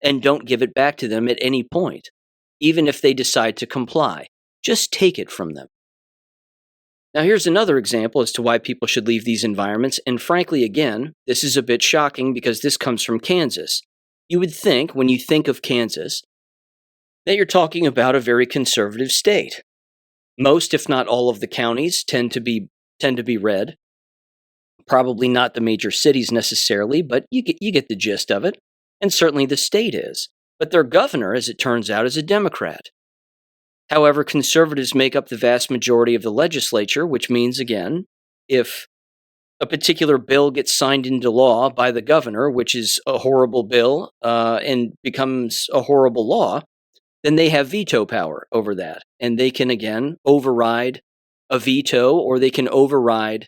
and don't give it back to them at any point, even if they decide to comply. Just take it from them. Now, here's another example as to why people should leave these environments, and frankly, again, this is a bit shocking because this comes from Kansas. You would think, when you think of Kansas, that you're talking about a very conservative state. Most, if not all, of the counties tend to be red. Probably not the major cities necessarily, but you get the gist of it. And certainly the state is. But their governor, as it turns out, is a Democrat. However, conservatives make up the vast majority of the legislature, which means, again, if a particular bill gets signed into law by the governor, which is a horrible bill, and becomes a horrible law, then they have veto power over that. And they can, again, override a veto, or they can override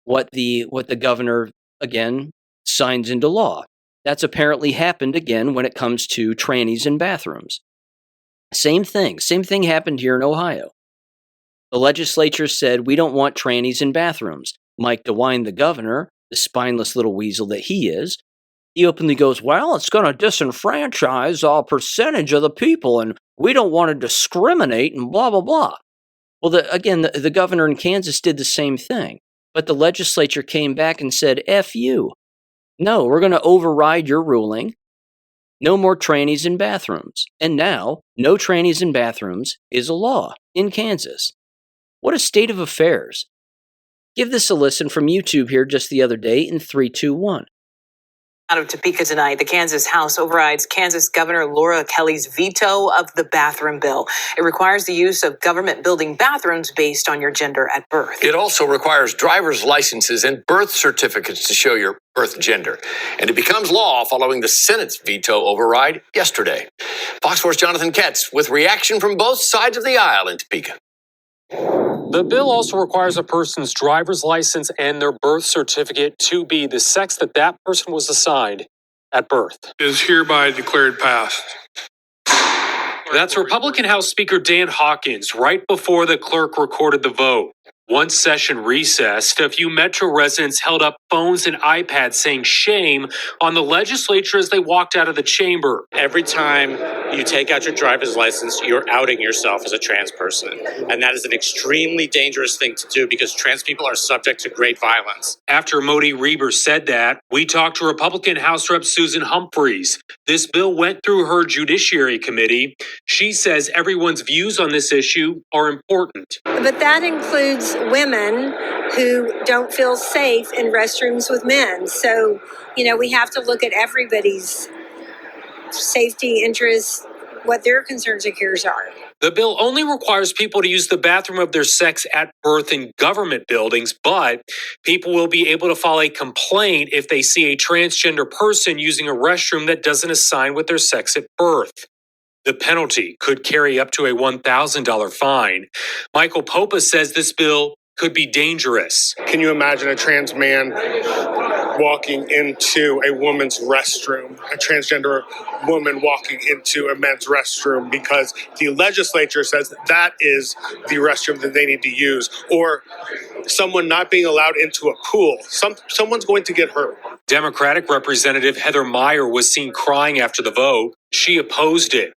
what the governor, again, signs into law. That's apparently happened, again, when it comes to trannies in bathrooms. Same thing happened here in Ohio. The legislature said, we don't want trannies in bathrooms. Mike DeWine, the governor, the spineless little weasel that he is, he openly goes, well, it's going to disenfranchise a percentage of the people, and we don't want to discriminate, and blah, blah, blah. Well, the governor in Kansas did the same thing, but the legislature came back and said, F you. No, we're going to override your ruling. No more trannies in bathrooms. And now, no trannies in bathrooms is a law in Kansas. What a state of affairs. Give this a listen from YouTube here just the other day in 3, 2, 1. Out of Topeka tonight, the Kansas House overrides Kansas Governor Laura Kelly's veto of the bathroom bill. It requires the use of government building bathrooms based on your gender at birth. It also requires driver's licenses and birth certificates to show your birth gender. And it becomes law following the Senate's veto override yesterday. Fox 4's Jonathan Ketz with reaction from both sides of the aisle in Topeka. The bill also requires a person's driver's license and their birth certificate to be the sex that person was assigned at birth. Is hereby declared passed. That's Republican House Speaker Dan Hawkins right before the clerk recorded the vote. Once session recessed, a few Metro residents held up phones and iPads saying shame on the legislature as they walked out of the chamber. Every time you take out your driver's license, you're outing yourself as a trans person. And that is an extremely dangerous thing to do because trans people are subject to great violence. After Modi Reber said that, we talked to Republican House Rep Susan Humphries. This bill went through her Judiciary Committee. She says everyone's views on this issue are important. But that includes women who don't feel safe in restrooms with men. So, we have to look at everybody's safety interests, what their concerns and cares are. The bill only requires people to use the bathroom of their sex at birth in government buildings, but people will be able to file a complaint if they see a transgender person using a restroom that doesn't assign with their sex at birth. The penalty could carry up to a $1,000 fine. Michael Popa says this bill could be dangerous. Can you imagine a trans man walking into a woman's restroom, a transgender woman walking into a men's restroom because the legislature says that is the restroom that they need to use, or someone not being allowed into a pool? Someone's going to get hurt. Democratic Representative Heather Meyer was seen crying after the vote. She opposed it.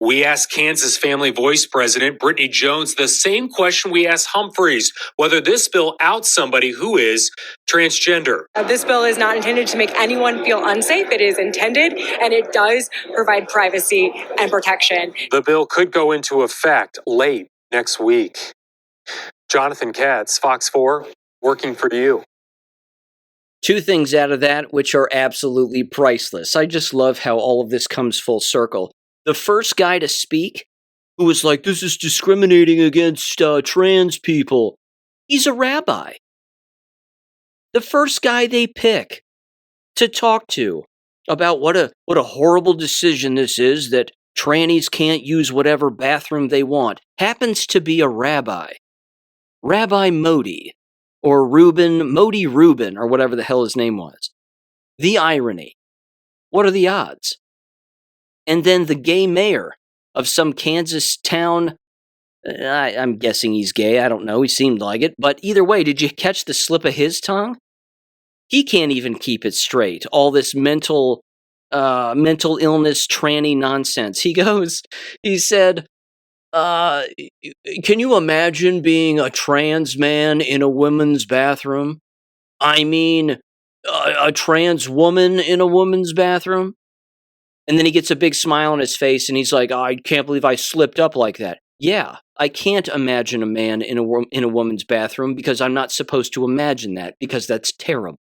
We asked Kansas Family Voice President Brittany Jones the same question we asked Humphreys, whether this bill outs somebody who is transgender. This bill is not intended to make anyone feel unsafe. It is intended, and it does provide privacy and protection. The bill could go into effect late next week. Jonathan Katz, Fox 4, working for you. Two things out of that which are absolutely priceless. I just love how all of this comes full circle. The first guy to speak, who was like, this is discriminating against trans people, he's a rabbi. The first guy they pick to talk to about what a horrible decision this is that trannies can't use whatever bathroom they want happens to be a rabbi. Rabbi Modi, or Modi Rubin, or whatever the hell his name was. The irony. What are the odds? And then the gay mayor of some Kansas town, I'm guessing he's gay, I don't know, he seemed like it, but either way, did you catch the slip of his tongue? He can't even keep it straight, all this mental illness, tranny nonsense. He said, can you imagine being a trans man in a woman's bathroom? I mean, a trans woman in a woman's bathroom? And then he gets a big smile on his face and he's like, oh, I can't believe I slipped up like that. Yeah, I can't imagine a man in a woman's bathroom because I'm not supposed to imagine that because that's terrible.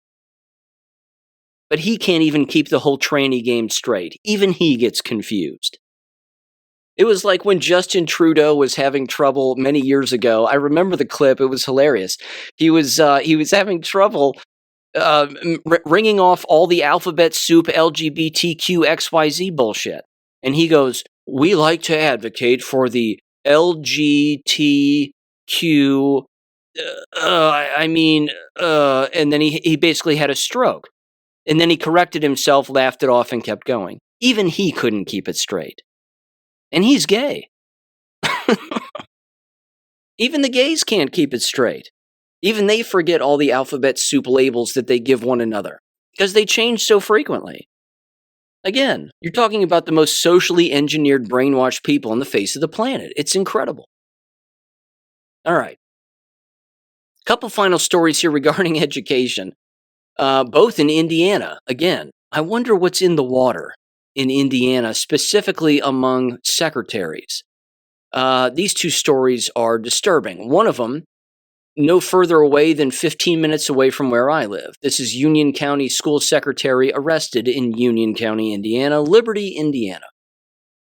But he can't even keep the whole tranny game straight. Even he gets confused. It was like when Justin Trudeau was having trouble many years ago. I remember the clip. It was hilarious. He was having trouble ringing off all the alphabet soup LGBTQ XYZ bullshit. And he goes, we like to advocate for the LGBTQ, and then he basically had a stroke. And then he corrected himself, laughed it off, and kept going. Even he couldn't keep it straight. And he's gay. Even the gays can't keep it straight. Even they forget all the alphabet soup labels that they give one another, because they change so frequently. Again, you're talking about the most socially engineered, brainwashed people on the face of the planet. It's incredible. All right. A couple final stories here regarding education, both in Indiana. Again, I wonder what's in the water in Indiana, specifically among secretaries. These two stories are disturbing. One of them, no further away than 15 minutes away from where I live. This is Union County School Secretary arrested in Union County, Indiana, Liberty, Indiana.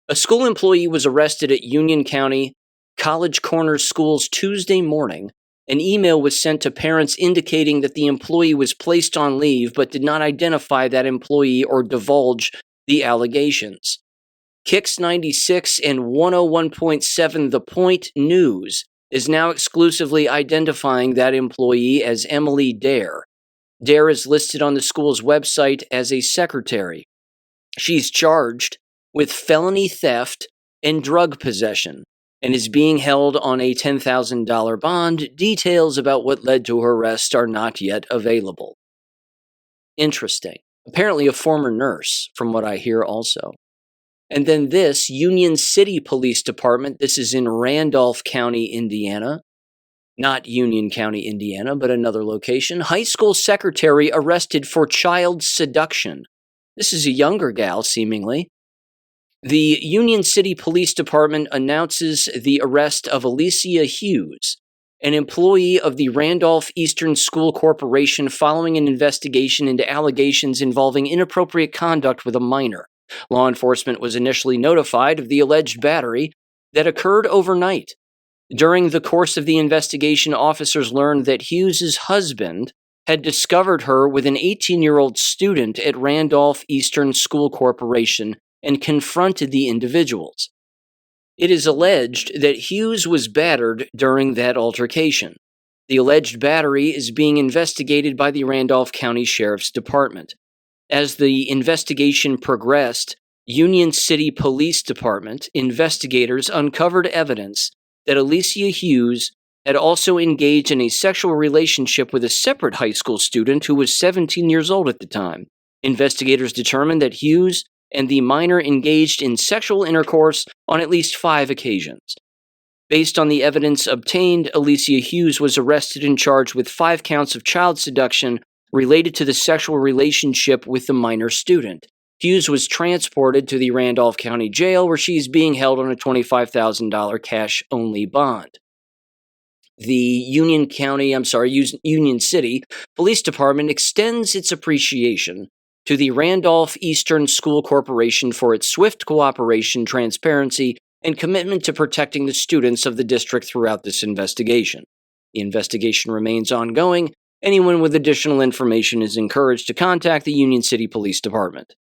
A school employee was arrested at Union County College Corners Schools Tuesday morning. An email was sent to parents indicating that the employee was placed on leave but did not identify that employee or divulge the allegations. Kicks 96 and 101.7 The Point News is now exclusively identifying that employee as Emily Dare. Dare is listed on the school's website as a secretary. She's charged with felony theft and drug possession and is being held on a $10,000 bond. Details about what led to her arrest are not yet available. Interesting. Apparently a former nurse, from what I hear also. And then this, Union City Police Department. This is in Randolph County, Indiana. Not Union County, Indiana, but another location. High school secretary arrested for child seduction. This is a younger gal, seemingly. The Union City Police Department announces the arrest of Alicia Hughes, an employee of the Randolph Eastern School Corporation, following an investigation into allegations involving inappropriate conduct with a minor. Law enforcement was initially notified of the alleged battery that occurred overnight. During the course of the investigation, officers learned that Hughes's husband had discovered her with an 18-year-old student at Randolph Eastern School Corporation and confronted the individuals. It is alleged that Hughes was battered during that altercation. The alleged battery is being investigated by the Randolph County Sheriff's Department. As the investigation progressed, Union City Police Department investigators uncovered evidence that Alicia Hughes had also engaged in a sexual relationship with a separate high school student who was 17 years old at the time. Investigators determined that Hughes and the minor engaged in sexual intercourse on at least 5 occasions. Based on the evidence obtained, Alicia Hughes was arrested and charged with 5 counts of child seduction related to the sexual relationship with the minor student. Hughes was transported to the Randolph County Jail, where she is being held on a $25,000 cash-only bond. The Union City Police Department extends its appreciation to the Randolph Eastern School Corporation for its swift cooperation, transparency, and commitment to protecting the students of the district throughout this investigation. The investigation remains ongoing. Anyone with additional information is encouraged to contact the Union City Police Department.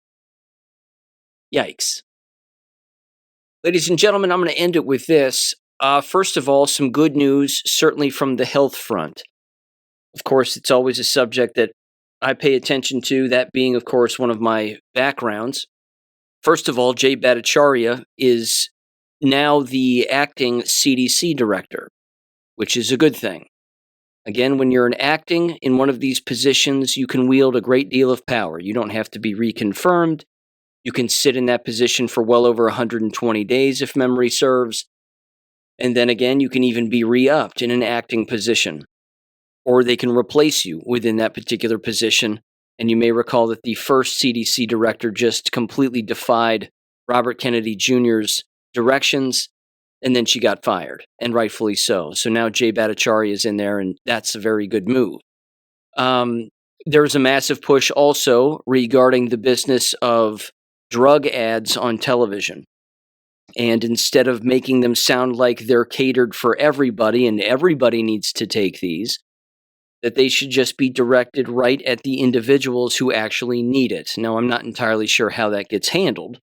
Yikes. Ladies and gentlemen, I'm going to end it with this. First of all, some good news, certainly from the health front. Of course, it's always a subject that I pay attention to, that being, of course, one of my backgrounds. First of all, Jay Bhattacharya is now the acting CDC director, which is a good thing. Again, when you're acting in one of these positions, you can wield a great deal of power. You don't have to be reconfirmed. You can sit in that position for well over 120 days, if memory serves. And then again, you can even be re-upped in an acting position. Or they can replace you within that particular position. And you may recall that the first CDC director just completely defied Robert Kennedy Jr.'s directions, and then she got fired, and rightfully so. So now Jay Bhattacharya is in there, and that's a very good move. There's a massive push also regarding the business of drug ads on television. And instead of making them sound like they're catered for everybody and everybody needs to take these, that they should just be directed right at the individuals who actually need it. Now, I'm not entirely sure how that gets handled,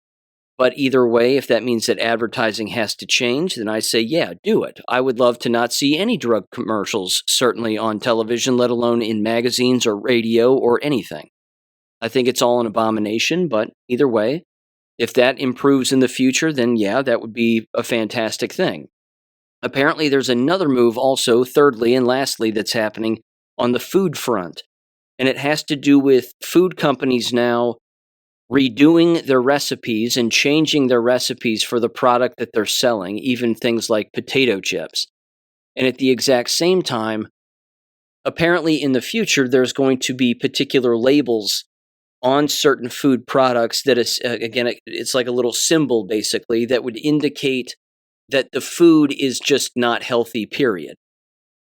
but either way, if that means that advertising has to change, then I say, yeah, do it. I would love to not see any drug commercials, certainly on television, let alone in magazines or radio or anything. I think it's all an abomination, but either way, if that improves in the future, then yeah, that would be a fantastic thing. Apparently, there's another move also, thirdly and lastly, that's happening on the food front, and it has to do with food companies now redoing their recipes and changing their recipes for the product that they're selling, even things like potato chips. And at the exact same time, apparently in the future, there's going to be particular labels on certain food products that is, again, it's like a little symbol basically that would indicate that the food is just not healthy, period.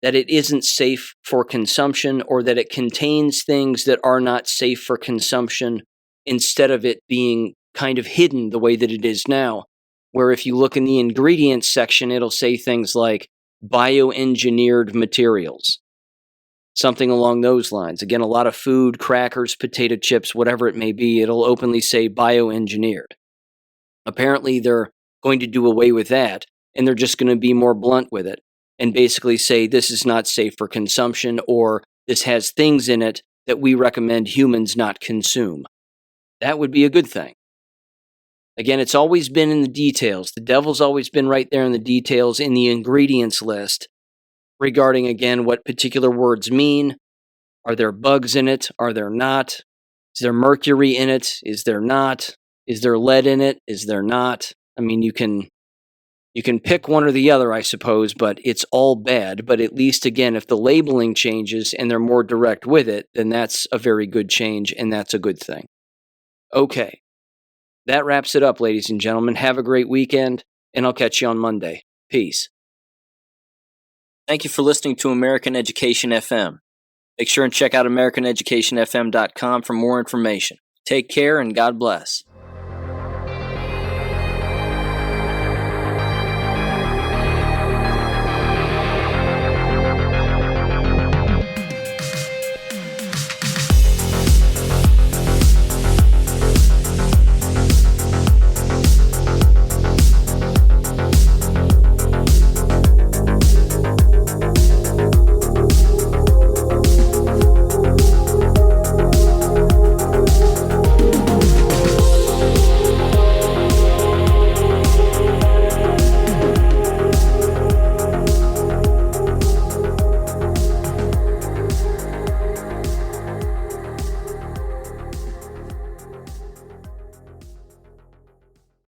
That it isn't safe for consumption, or that it contains things that are not safe for consumption, instead of it being kind of hidden the way that it is now, where if you look in the ingredients section, it'll say things like bioengineered materials. Something along those lines. Again, a lot of food, crackers, potato chips, whatever it may be, it'll openly say bioengineered. Apparently, they're going to do away with that, and they're just going to be more blunt with it, and basically say this is not safe for consumption, or this has things in it that we recommend humans not consume. That would be a good thing. Again, it's always been in the details. The devil's always been right there in the details, in the ingredients list, regarding, again, what particular words mean. Are there bugs in it? Are there not? Is there mercury in it? Is there not? Is there lead in it? Is there not? I mean, you can pick one or the other, I suppose, but it's all bad. But at least, again, if the labeling changes and they're more direct with it, then that's a very good change, and that's a good thing. Okay. That wraps it up, ladies and gentlemen. Have a great weekend, and I'll catch you on Monday. Peace. Thank you for listening to American Education FM. Make sure and check out AmericanEducationFM.com for more information. Take care, and God bless.